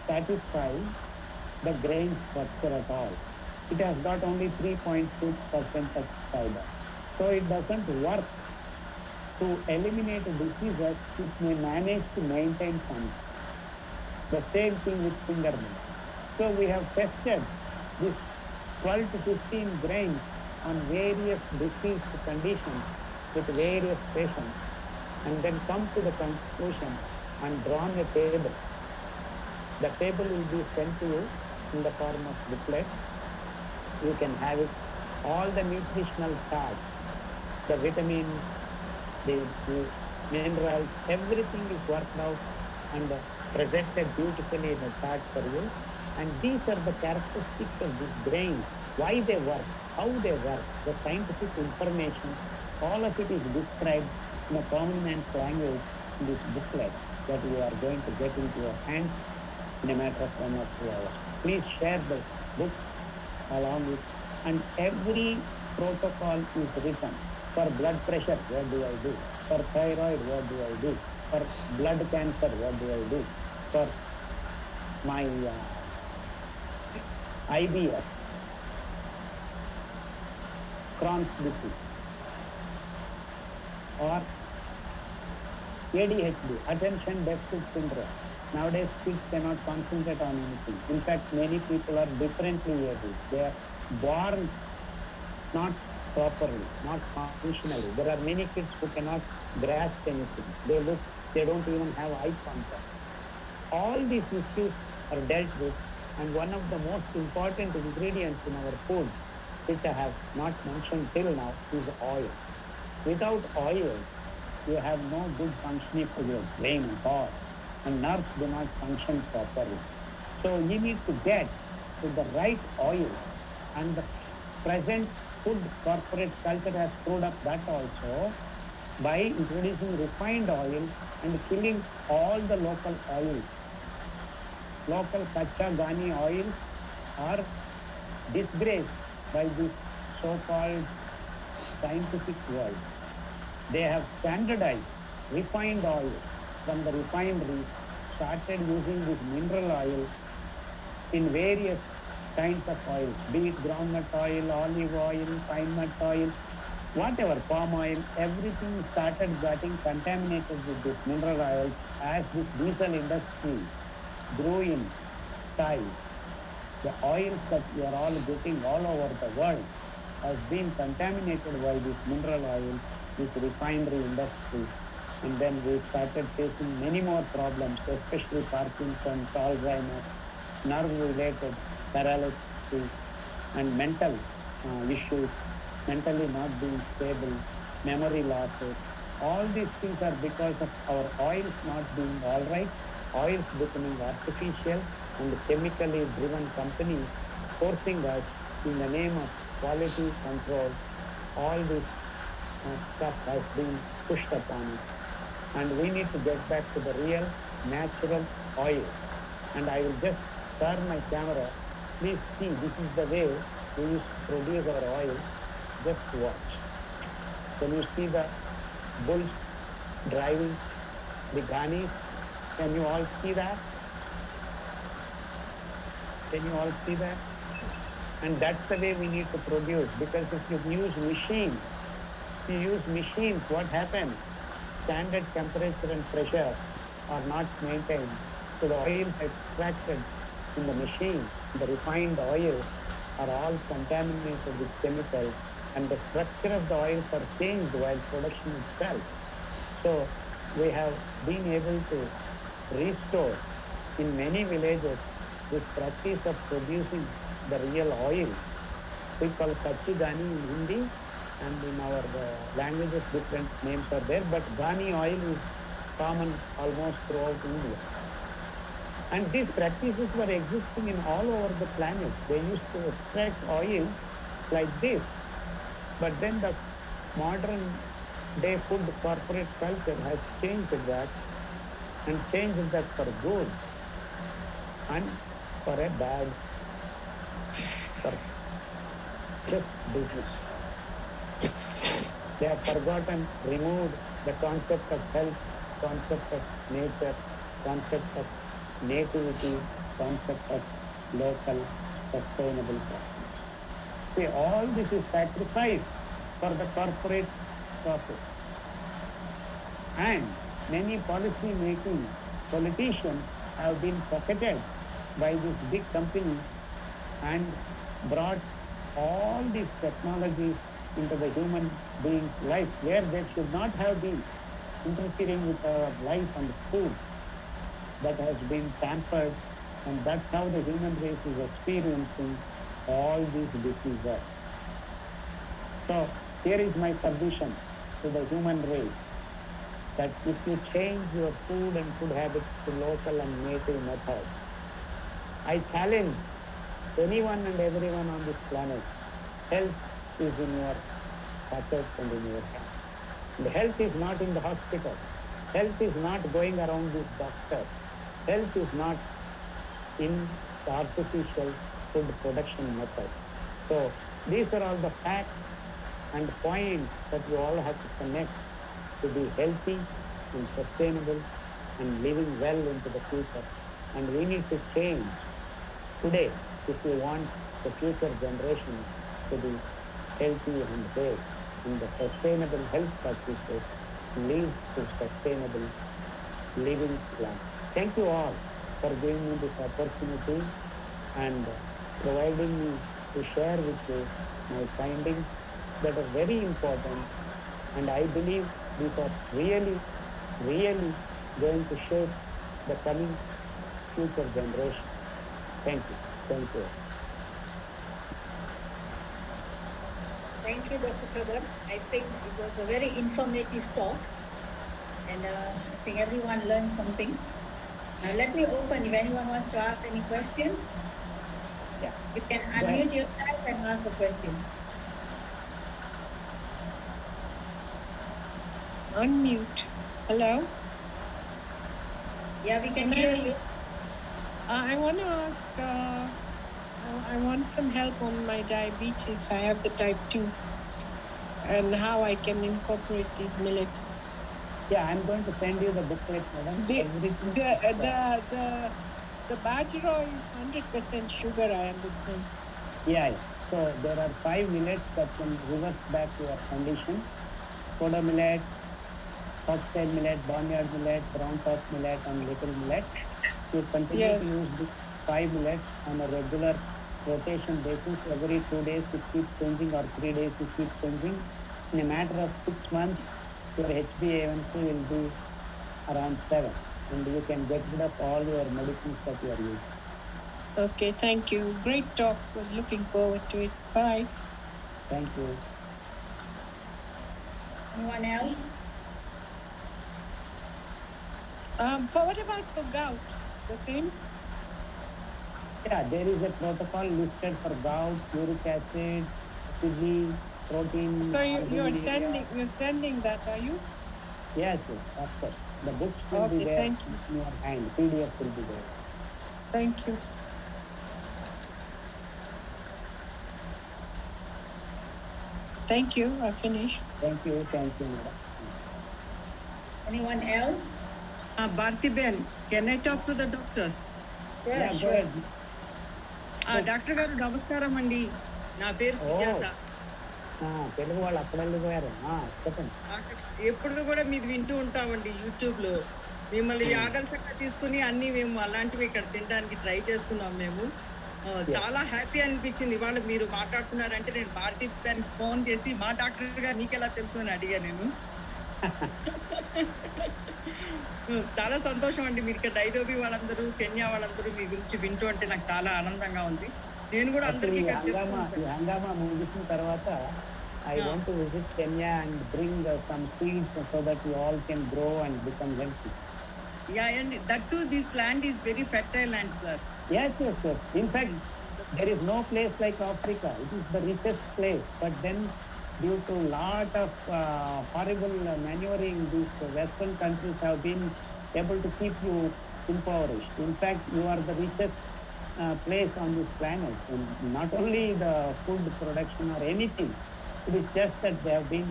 satisfy the grain structure at all. It has got only 3.6% of fiber. So it doesn't work to eliminate diseases. It may manage to maintain some. The same thing with finger millet. So we have tested this 12 to 15 grains on various disease conditions with various patients, and then come to the conclusion and drawn a table. The table will be sent to you in the form of booklet. You can have it, all the nutritional charts, the vitamins, the minerals, everything is worked out and presented beautifully in a chart for you. And these are the characteristics of these grains, why they work, how they work, the scientific information, all of it is described in a common man's language in this booklet that you are going to get into your hands in a matter of 1 or 2 hours. Please share the book along with, and every protocol is written. For blood pressure, what do I do? For thyroid, what do I do? For blood cancer, what do I do? For my IBS, Crohn's disease, or ADHD, attention deficit syndrome. Nowadays, kids cannot concentrate on anything. In fact, many people are differently able. They are born not properly, not functionally. There are many kids who cannot grasp anything. They don't even have eye contact. All these issues are dealt with, and one of the most important ingredients in our food, which I have not mentioned till now, is oil. Without oil, you have no good functioning for your brain at all, and nerves do not function properly. So you need to get to the right oil, and the present food corporate culture has screwed up that also by introducing refined oil and killing all the local oils. Local kacha gani oils are disgraced by this so-called scientific world. They have standardized refined oil from the refineries, started using this mineral oil in various kinds of oils, be it groundnut oil, olive oil, pine nut oil, whatever, palm oil, everything started getting contaminated with this mineral oil as this diesel industry grew in size. The oils that we are all getting all over the world has been contaminated by this mineral oil, this refinery industry. And then we started facing many more problems, especially Parkinson's, Alzheimer's, nerve-related paralysis, and mental issues, mentally not being stable, memory losses. All these things are because of our oils not being all right, oils becoming artificial, and chemically driven companies forcing us in the name of quality control. All this stuff has been pushed upon us. And we need to get back to the real natural oil. And I will just turn my camera. Please see, this is the way we used to produce our oil. Just watch. Can you see the bulls driving the Ghanis? Can you all see that? Can you all see that? Yes. And that's the way we need to produce, because if you use machines, what happens? Standard temperature and pressure are not maintained. So the oil extracted in the machine, the refined oil, are all contaminated with chemicals, and the structure of the oils are changed while production itself. So we have been able to restore in many villages this practice of producing the real oil. We call Kachi Ghani in Hindi, and in our languages different names are there, but Ghani oil is common almost throughout India. And these practices were existing in all over the planet. They used to extract oil like this. But then the modern day food corporate culture has changed that, and changed that for good and for a bad, for just business. They have forgotten, removed the concept of health, concept of nature, concept of nativity, concept of local sustainable practice. See, all this is sacrificed for the corporate profit. And many policy-making politicians have been pocketed by these big companies and brought all these technologies into the human being's life, where they should not have been interfering with our life and food. That has been tampered, and that's how the human race is experiencing all these diseases. So here is my submission to the human race, that if you change your food and food habits to local and native methods, I challenge anyone and everyone on this planet, health is in your pocket and in your hand. And health is not in the hospital. Health is not going around this doctor. Health is not in the artificial food production method. So these are all the facts and points that you all have to connect to be healthy and sustainable and living well into the future. And we need to change today if we want the future generation to be healthy and well in the sustainable health practices, lead to sustainable living plan. Thank you all for giving me this opportunity and providing me to share with you my findings that are very important, and I believe these are really, really going to shape the coming future generation. Thank you. Thank you. Thank you, Dr. Khadar. I think it was a very informative talk, and I think everyone learned something. Now let me open if anyone wants to ask any questions. Yeah. You can unmute yourself and ask a question. Unmute. Hello? Yeah, we can hear you. I want to ask, I want some help on my diabetes. I have the type 2, and how I can incorporate these millets. Yeah, I'm going to send you the booklet, madam. The bajra is 100% sugar, I understand. Yeah. So there are 5 millets that can reverse back to your condition. Koda millet, foxtail millet, barnyard millet, brown top millet, and little millet. You continue to use these 5 millets on a regular rotation basis. Every 2 days it keeps changing or 3 days it keeps changing. In a matter of 6 months, your HbA1c will be around 7, and you can get rid of all your medicines that you are using. Okay, thank you. Great talk. Was looking forward to it. Bye. Thank you. Anyone else? What about for gout? The same? Yeah, there is a protocol listed for gout, uric acid, Fiji, protein. So you're sending that, are you? Yes, of course. The books will be there thank you. in your hand. PDF will be there. Thank you. Thank you. I finished. Thank you, madam. Anyone else? Bharti Ben, can I talk to the doctor? Yeah, Go sure. ahead. Doctor గారు నమస్కారం అండి, నా పేరు సుజాత. తెలుగు వాళ్ళు అక్కడ వెళ్ళిపోయారు. చెప్పండి. ఎప్పుడు కూడా మీది వింటూ ఉంటామండి యూట్యూబ్ లో. మిమ్మల్ని ఆదర్శంగా తీసుకుని అన్ని మేము అలాంటివి ఇక్కడ తినడానికి ట్రై చేస్తున్నాం మేము. చాలా హ్యాపీ అనిపించింది ఇవాళ మీరు మాట్లాడుతున్నారంటే. నేను భారతీ పెన్ ఫోన్ చేసి మా డాక్టర్ గారు మీకెలా తెలుసు అని అడిగా నేను. చాలా సంతోషం అండి. మీరు ఇక్కడ నైరోబి వాళ్ళందరూ, కెన్యా వాళ్ళందరూ మీ గురించి వింటూ అంటే నాకు చాలా ఆనందంగా ఉంది. నేను కూడా అందరికీ హంగామా ముగిసిన తర్వాత I want to visit Kenya and bring some seeds so that you all can grow and become healthy. Yeah, and that too, this land is very fertile land, sir. Yes. In fact, there is no place like Africa. It is the richest place. But then, due to lot of horrible maneuvering, these Western countries have been able to keep you impoverished. In fact, you are the richest place on this planet. And not only the food production or anything, it is just that they have been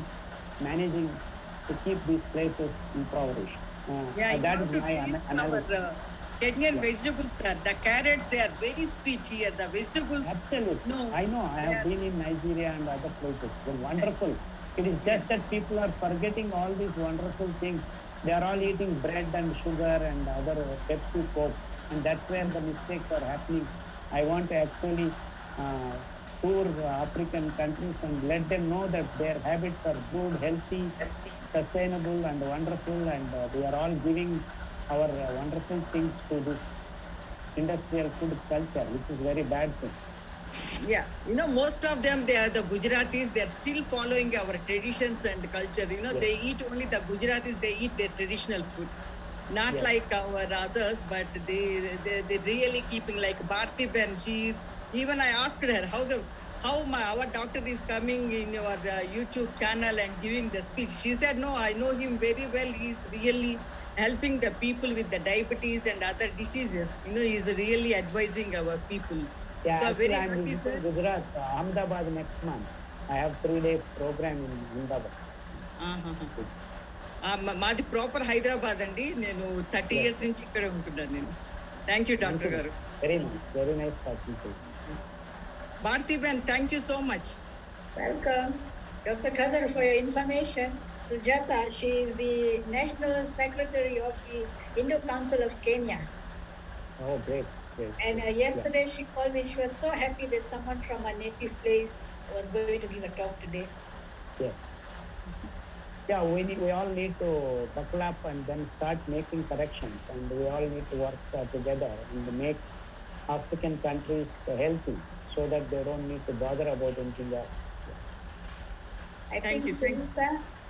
managing to keep these places impoverished. That is my analysis. Kenyan vegetables, sir. The carrots, they are very sweet here. The vegetables. Absolutely. No, I know. I have been in Nigeria and other places. They're wonderful. It is just that people are forgetting all these wonderful things. They are all eating bread and sugar and other Pepsi, Coke. And that's where the mistakes are happening. I want to actually tour African countries and let them know that their habits are good, healthy, sustainable and wonderful, and they are all giving our wonderful things to this industrial food culture, which is very bad thing. Yeah, most of them, they are the Gujaratis. They are still following our traditions and culture. Yes. They eat only the Gujaratis. They eat their traditional food, not Yes. like our others. But they really keeping like Bharti Ben. Even I asked her how our doctor is coming in your YouTube channel and giving the speech. She said, no, I know him very well. He's really helping the people with the diabetes and other diseases. He's really advising our people. Yeah, So actually very I'm happy, visiting sir. Gujarat, Ahmedabad next month. I have 3 days program in Ahmedabad. మాది proper Hyderabad అండి. నేను 30 years నుంచి ఇక్కడ ఉంటున్నాను నేను. Thank you doctor గారు. Very nice talking to you. Bharati ben, thank you so much. Welcome. Dr. Khadar, for your information, Sujata, she is the National Secretary of the Hindu Council of Kenya. Oh, great. And yesterday she called me. She was so happy that someone from her native place was going to give a talk today. Yeah, we all need to buckle up and then start making corrections, and we all need to work together and make African countries healthy so that they don't need to bother about anything else. I think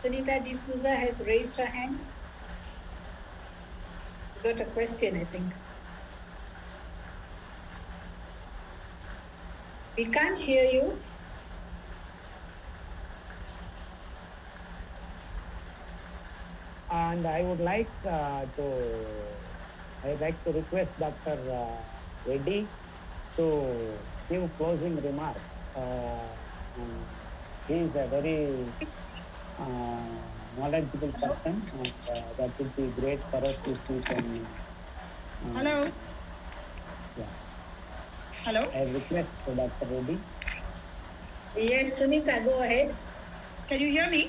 Sunita D'Souza has raised her hand. She's got a question, I think. We can't hear you. And I would like to request Dr. Reddy to give closing remarks. He is a very knowledgeable person, and that would be great for us if we can. Hello. Yeah. Hello. I request to Dr. Reddy. Yes, Sunita, go ahead. Can you hear me?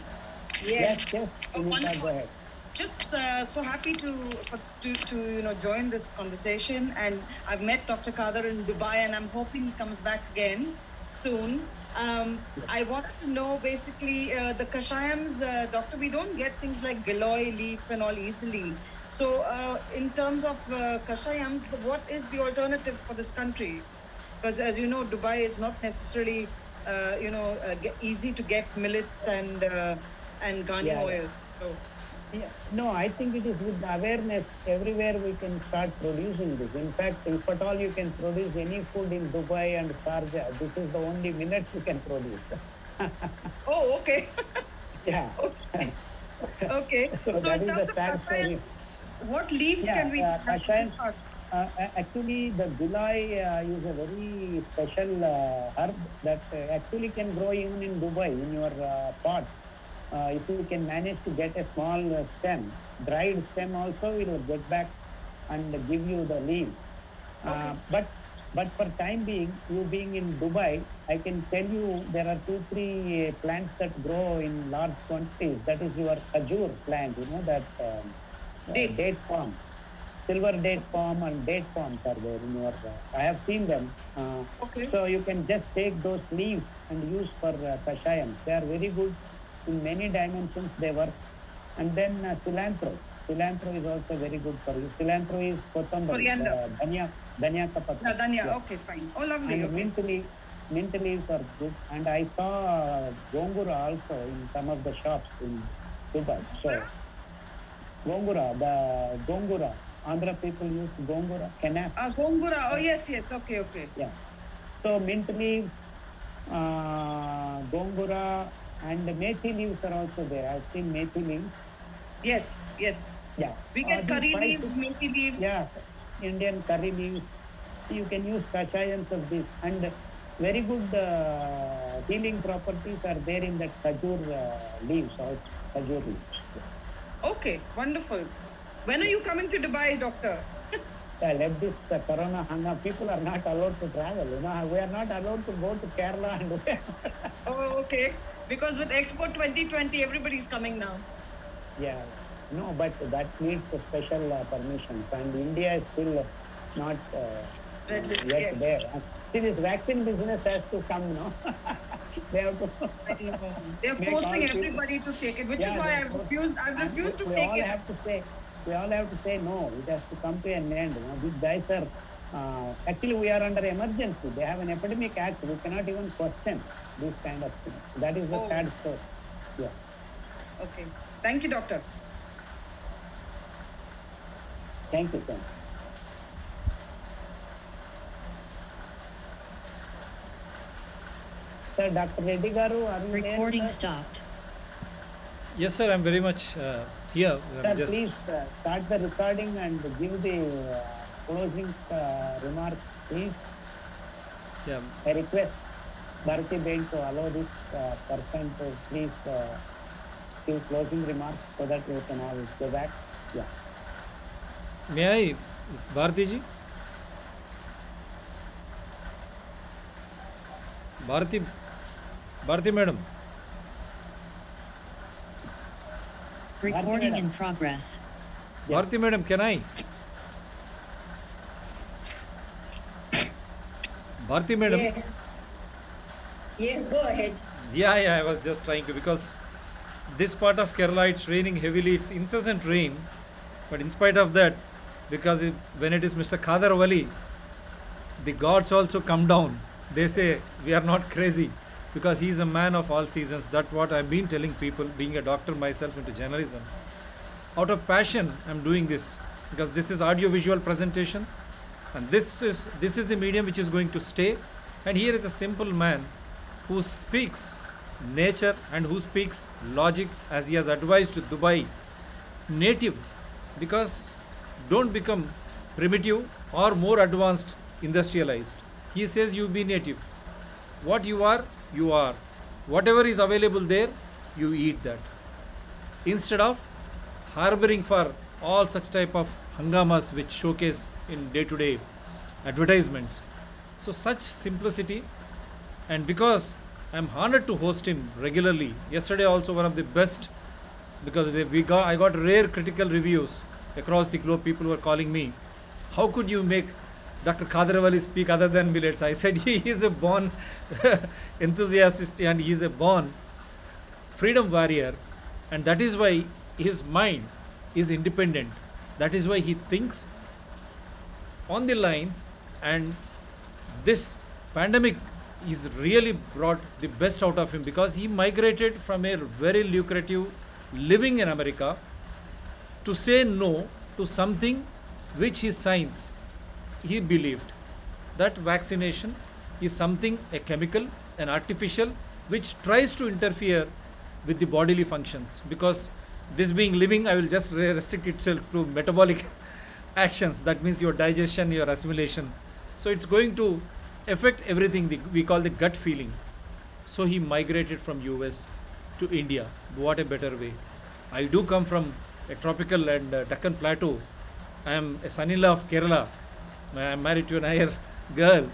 Yes. Sunita, wonderful. go ahead. just so happy to join this conversation, and I've met Dr. Kader in Dubai, and I'm hoping he comes back again soon. I wanted to know basically the kashayams, doctor. We don't get things like Giloy leaf and all easily. So in terms of kashayams, what is the alternative for this country? Because as you know, Dubai is not necessarily easy to get millets and ghani oil. So. Yeah. No, I think it is with the awareness. Everywhere we can start producing this. In fact, if at all you can produce any food in Dubai and Sharjah, this is the only millets you can produce. Oh, okay. Yeah. Okay. Okay. So that is the sad story. What leaves can we start? Actually, the gulai is a very special herb that actually can grow even in Dubai in your pot. If you can manage to get a small stem, dried stem also, it will get back and give you the leaf. But for time being, you being in Dubai, I can tell you there are 2-3 plants that grow in large quantities. That is your khajur plant, that date palm. Silver date palm and date palms are there in your. I have seen them. So you can just take those leaves and use for kashayam. They are very good. In many dimensions they work. And then cilantro. Cilantro is also very good for you. Cilantro is coriander. Dhania ka pata. Dhania, Yeah. Okay, fine. Oh, lovely. And mint leaves are good. And I saw gongura also in some of the shops in Dubai. So, gongura. Andhra people use gongura. Gongura. Oh, yes. Okay. Yeah. So, mint leaves, gongura, and the methi leaves are also there. I've seen methi leaves. Yes. Yeah. We get curry leaves, methi leaves. Yeah. Indian curry leaves. You can use kashayams of this. And very good healing properties are there in that khajur leaves also. Khajur leaves. Okay, wonderful. When are you coming to Dubai, doctor? Let this corona hang up. People are not allowed to travel. We are not allowed to go to Kerala and Oh, okay. Because with Expo 2020, everybody is coming now. Yeah. No, but that needs a special permissions. And India is still not yet there. See, this vaccine business has to come, no? They have to. They're forcing everybody to take it, which is why I've refused to take it. We all have to say no. It has to come to an end. These guys are actually we are under emergency. They have an epidemic act. We cannot even question this kind of thing. That is the sad story. Yeah. Okay. Thank you, doctor. Thank you, sir. Sir, Dr. Reddy Garu, are you Recording there, sir? stopped. Yes, sir. I'm very much here. Sir, please start the recording and give the closing remarks, please. Yeah. I request Bharati Bain to allow this person to please give closing remarks so that we can all go back. Yeah. May I, Bharati ji? Bharati madam. Recording in progress. Bharati madam, can I? Bharati madam. Yes, go ahead. Yeah, I was just trying to, because this part of Kerala, it's raining heavily, it's incessant rain. But in spite of that, because when it is Mr. Kader Wali, the gods also come down. They say we are not crazy, because he is a man of all seasons. That's what I've been telling people, being a doctor myself into journalism. Out of passion, I'm doing this, because this is audio-visual presentation, and this is the medium which is going to stay. And here is a simple man who speaks nature and who speaks logic, as he has advised to Dubai native, because don't become primitive or more advanced industrialized. He says you be native. What you are, you are. Whatever is available there, you eat that. Instead of harboring for all such type of hangamas which showcase in day-to-day advertisements. So such simplicity, and because I'm honored to host him regularly. Yesterday also one of the best because I got rare critical reviews across the globe. People were calling me, how could you make Dr. Khaderwali speak other than millets? I said he is a born enthusiast and he is a born freedom warrior, and that is why his mind is independent. That is why he thinks on the lines, and this pandemic is really brought the best out of him, because he migrated from a very lucrative living in America to say no to something which his science, he believed that vaccination is something, a chemical, an artificial, which tries to interfere with the bodily functions. Because this being living, I will just restrict itself to metabolic actions. That means your digestion, your assimilation. So it's going to affect everything we call the gut feeling. So he migrated from US to India. What a better way. I do come from a tropical and Deccan plateau. I am a son-in-law of Kerala. I am married to an Iyer girl.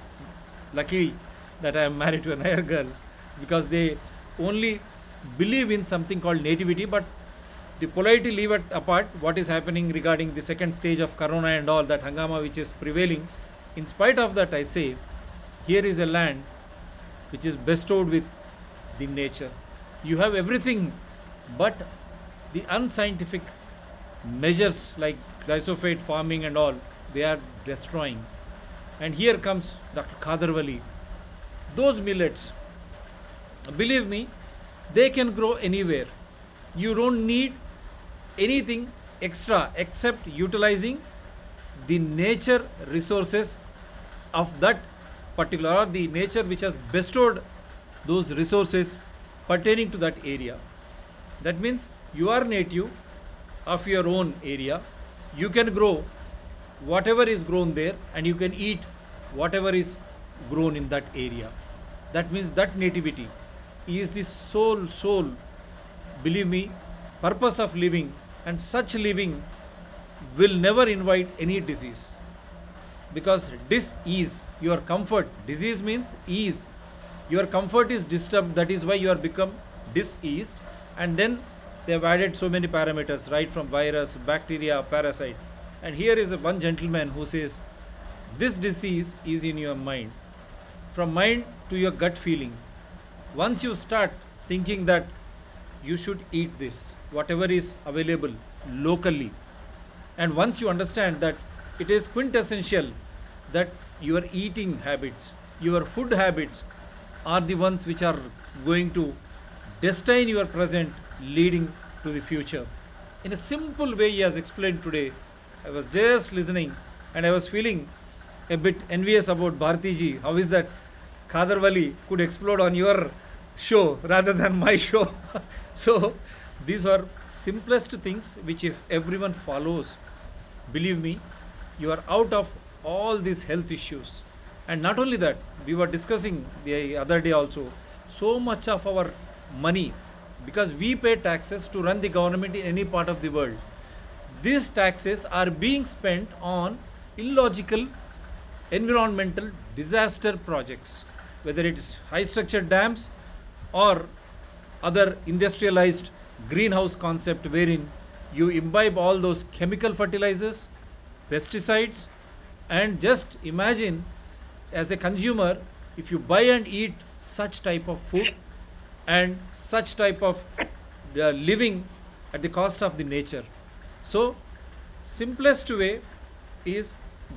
Lucky that I am married to an Iyer girl, because they only believe in something called nativity, but they politely leave it apart what is happening regarding the second stage of corona and all that hangama which is prevailing. In spite of that, I say, here is a land which is bestowed with the nature. You have everything, but the unscientific measures like glyphosate farming and all, they are destroying. And here comes Dr. Khaderwali. Those millets, believe me, they can grow anywhere. You don't need anything extra except utilizing the nature resources of that particular, or the nature which has bestowed those resources pertaining to that area. That means you are native of your own area. You can grow whatever is grown there, and you can eat whatever is grown in that area. That means that nativity is the sole, believe me, purpose of living, and such living will never invite any disease. Because dis-ease, your comfort, disease means ease. Your comfort is disturbed, that is why you are become diseased, and then they have added so many parameters, right from virus, bacteria, parasite. And here is one gentleman who says, this disease is in your mind. From mind to your gut feeling. Once you start thinking that you should eat this, whatever is available locally, and once you understand that it is quintessential that your eating habits, your food habits are the ones which are going to destine your present leading to the future. In a simple way he has explained today. I was just listening and I was feeling a bit envious about Bharti ji. How is that Khaderwali could explode on your show rather than my show? So these are simplest things which if everyone follows, believe me, you are out of all these health issues. And not only that, we were discussing the other day also, so much of our money, because we pay taxes to run the government in any part of the world. These taxes are being spent on illogical environmental disaster projects, whether it is high structure dams or other industrialized greenhouse concept wherein you imbibe all those chemical fertilizers, pesticides, and just imagine as a consumer, if you buy and eat such type of food and such type of living at the cost of the nature. So simplest way is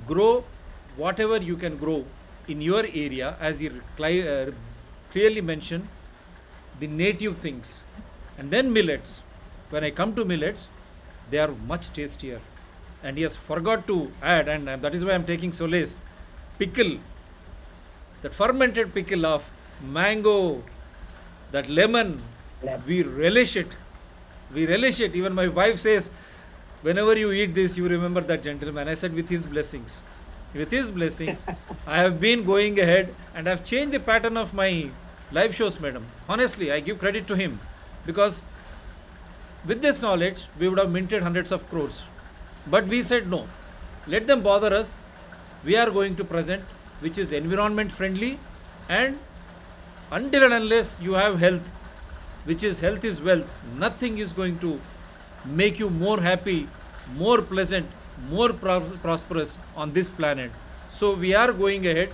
grow whatever you can grow in your area, as you clearly mentioned, the native things. And then millets. When I come to millets, they are much tastier. And he has forgot to add, and that is why I am taking solace, pickle, that fermented pickle of mango, that lemon, we relish it. We relish it. Even my wife says, whenever you eat this, you remember that gentleman. I said, with his blessings. With his blessings, I have been going ahead and I have changed the pattern of my live shows, madam. Honestly, I give credit to him, because with this knowledge, we would have minted hundreds of crores. But we said no, let them bother us. We are going to present which is environment friendly, and until and unless you have health, which is health is wealth, nothing is going to make you more happy, more pleasant, more prosperous on this planet. So we are going ahead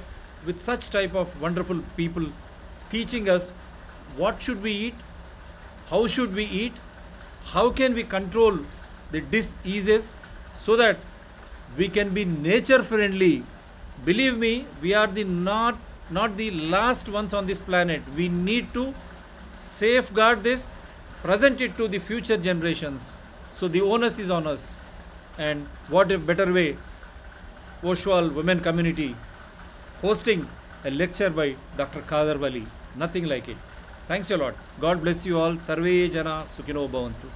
with such type of wonderful people teaching us what should we eat, how should we eat, how can we control the diseases so that we can be nature friendly. Believe me, we are the not the last ones on this planet. We need to safeguard this, present it to the future generations. So the onus is on us. And what a better way, Oswal Women Community hosting a lecture by Dr. Khader Wali. Nothing like it. Thanks a lot. God bless you all. Sarve Jana Sukhino Bhavantu.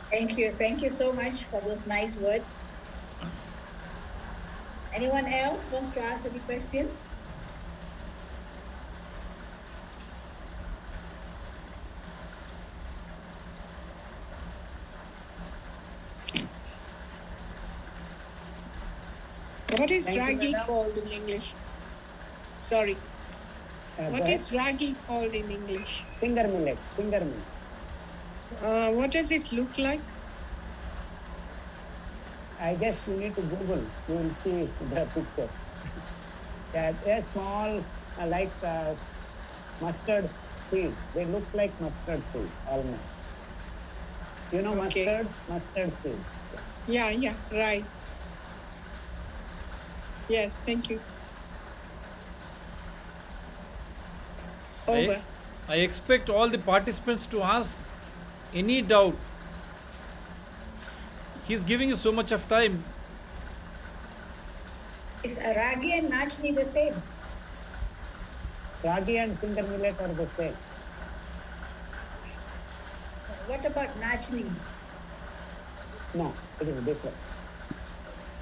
Thank you. Thank you so much for those nice words. Anyone else wants to ask any questions? What is ragi called in English? Sorry. What is ragi called in English? Finger millet. Finger millet. What does it look like? I guess you need to Google. You will see the picture. Yeah, they're small, like mustard seeds. They look like mustard seeds almost. You know Okay. mustard seeds. Yeah, right. Yes, thank you. Over. I expect all the participants to ask any doubt. He's giving you so much of time. Is ragi and nachni the same? Ragi and finger millet are the same. What about nachni? No, it is different.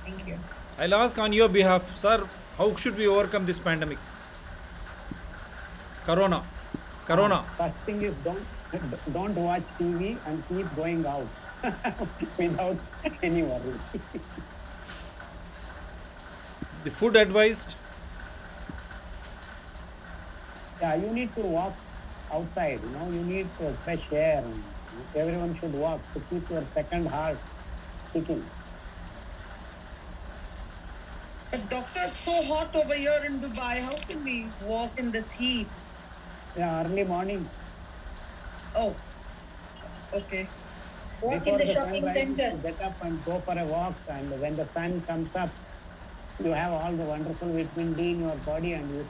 Thank you. I'll ask on your behalf, sir, how should we overcome this pandemic? Corona. First thing is don't watch TV and keep going out without any worry. The food advised. Yeah, you need to walk outside. You need fresh air. Everyone should walk to keep your second heart ticking. But doctor, it's so hot over here in Dubai. How can we walk in this heat? Yeah, early morning. Oh, okay. Walk Before in the sun shopping rises, centers. Get up and go for a walk, and when the sun comes up, you have all the wonderful vitamin D in your body and you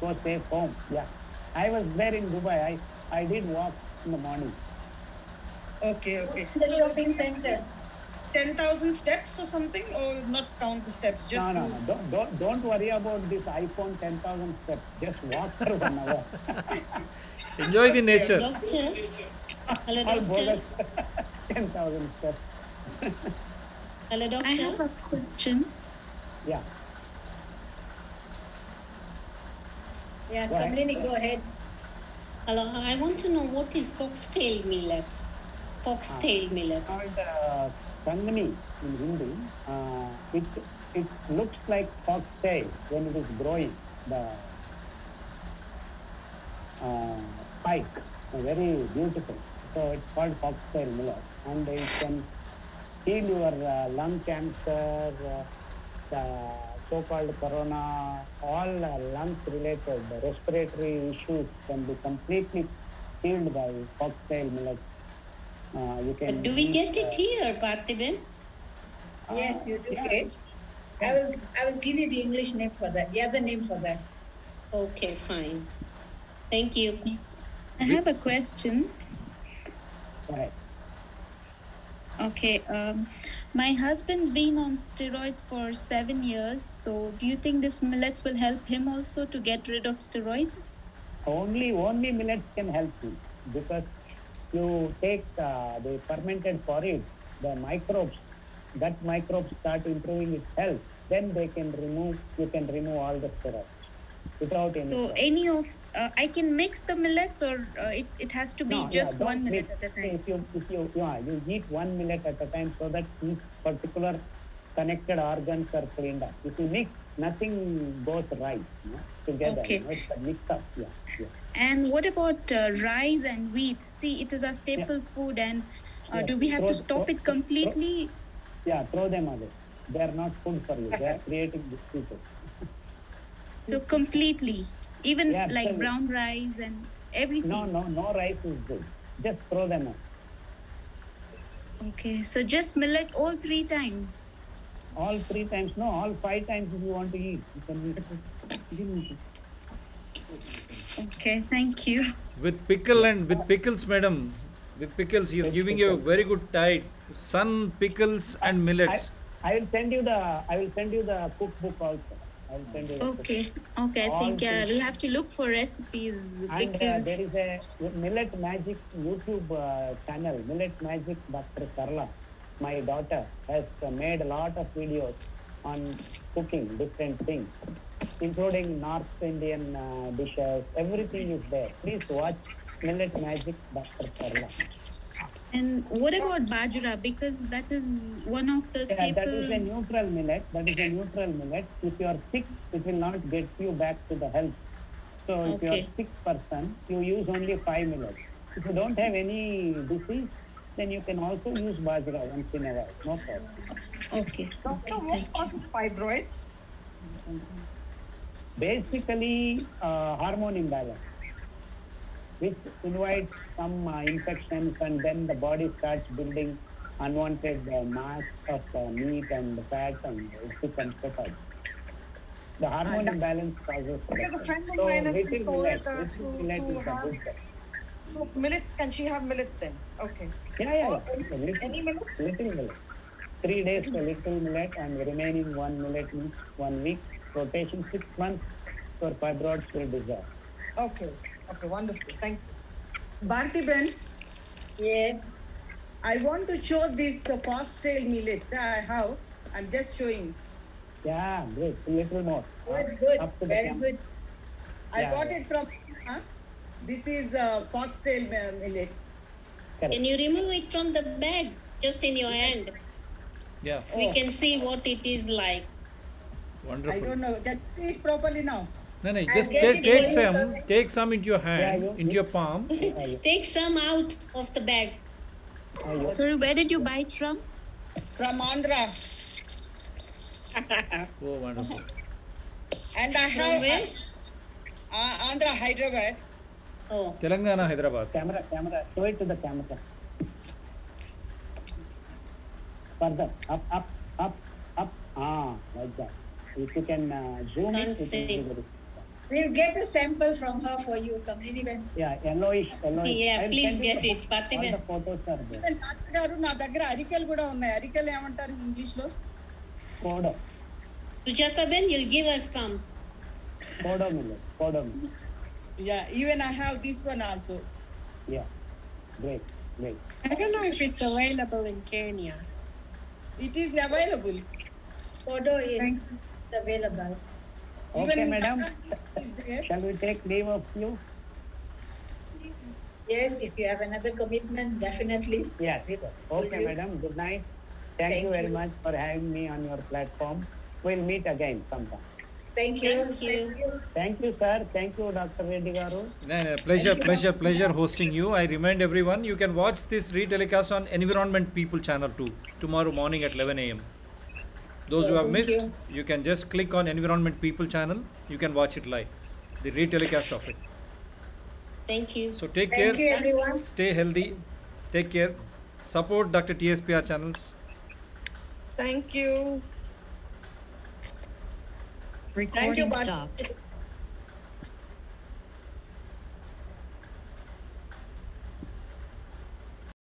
go safe home. Yeah. I was there in Dubai. I did walk in the morning. Okay. The shopping centers. 10,000 steps or something, or not count the steps? Just No. Don't worry about this iPhone 10,000 steps. Just walk for 1 hour. Enjoy the nature. Doctor. Hello, All doctor. bogus. 10,000 steps. Hello, doctor. I have a question. Yeah. Yeah, Go ahead. Kamlini, go ahead. Hello, I want to know what is foxtail millet? Foxtail millet. Called Kangni in Hindi. It looks like foxtail when it is growing. The spike, very beautiful. So it's called foxtail millet, and it can heal your lung cancer, the so-called corona, all lungs-related respiratory issues can be completely healed by foxtail millet. You can. Do we get it here, Parthiban? Yes, you do get. I will give you the English name for that, the other name for that. Okay, fine. Thank you. I have a question. Right. Okay. My husband's been on steroids for 7 years. So do you think this millets will help him also to get rid of steroids? Only millets can help you, because you take the fermented porridge, the microbes, that microbes start improving its health, then you can remove all the steroids without any. So any of, I can mix the millets, or it has to be just don't one millet mix. at a time? If you eat one millet at a time, so that each particular connected organs are cleaned up. If you mix, nothing goes right, together. Okay. It's a mix up. Yeah. And what about rice and wheat? See, it is a staple food, and do we have to stop it completely? Throw them away. They are not food for you. They are creating diseases. So completely, even like absolutely. brown rice and everything. No rice is good. Just throw them out. Okay, so just millet all 3 times. All 3 times? No, all 5 times if you want to eat. You can eat. Okay, thank you. With pickles, madam. With pickles, he is giving you a very good diet. Sun, pickles, and millets. I will send you the cookbook also. I will send you. Okay, I think we'll have to look for recipes And because there is a Millet Magic YouTube channel, Millet Magic Dr. Sarla. My daughter has made a lot of videos on cooking different things, including North Indian dishes. Everything is there. Please watch Millet Magic Dr. Sarla. And what about bajra? Because that is one of the staple. That is a neutral millet. If you are sick, it will not get you back to the health. So if you are a sick person, you use only 5 millets. If you don't have any disease, then you can also use bajra once in a while. No problem. Okay. Doctor, what causes fibroids? Basically, hormone imbalance, which invites some infections, and then the body starts building unwanted mass of meat and fat, and it becomes fat. The hormone imbalance causes that. So little millet is a good thing. So millets, can she have millets then? Okay. Yeah. Any millets? Little millet. 3 days a little millet, and remaining 1 millet each 1 week. Rotation 6 months, your fibroids will dissolve. Okay, wonderful. Thank you. Bharti Ben? Yes. I want to show these foxtail millets. I'm just showing. Yeah, great. A little more. Good. Up to the Very camp. good. I got it from. This is foxtail millets. Can you remove it from the bag just in your hand? Yeah. We can see what it is like. Wonderful. I don't know. Can you eat properly now? No, just take some into your hand, into your palm. Take some out of the bag. Sorry, where did you buy it from? From Andhra. Oh, wonderful. And I have Andhra, Hyderabad. Oh. Telangana, Hyderabad. Camera. Show it to the camera. Further. Up. Like that. If you can zoom Can't it, see. it will be very. We'll get a sample from her for you, Kamini. Yeah, yellowish. Yeah, please get it. All the photos are there. Doctor గారు నా దగ్గర అరికెలు కూడా ఉన్నాయి. అరికెలు ఏమంటారు English లో? Kodo. Sujata Ben, you'll give us some. Kodo millet. Yeah, even I have this one also. Yeah, great. I don't know if it's available in Kenya. It is available. Kodo is available. Okay, madam. Shall we take leave of you? Yes, if you have another commitment, definitely. Yes. Okay, madam. Good night. Thank you very much for having me on your platform. We'll meet again sometime. Thank you. Thank you, sir. Thank you, Dr. Reddy Garu. Pleasure hosting you. I remind everyone, you can watch this retelecast on Environment People channel too, tomorrow morning at 11 a.m. Those who have missed, you can just click on Environment People channel. You can watch it live, the retelecast of it. Thank you. So take care. Thank you, everyone. Stay healthy. Take care. Support Dr. TSPR channels. Thank you. Recording stopped.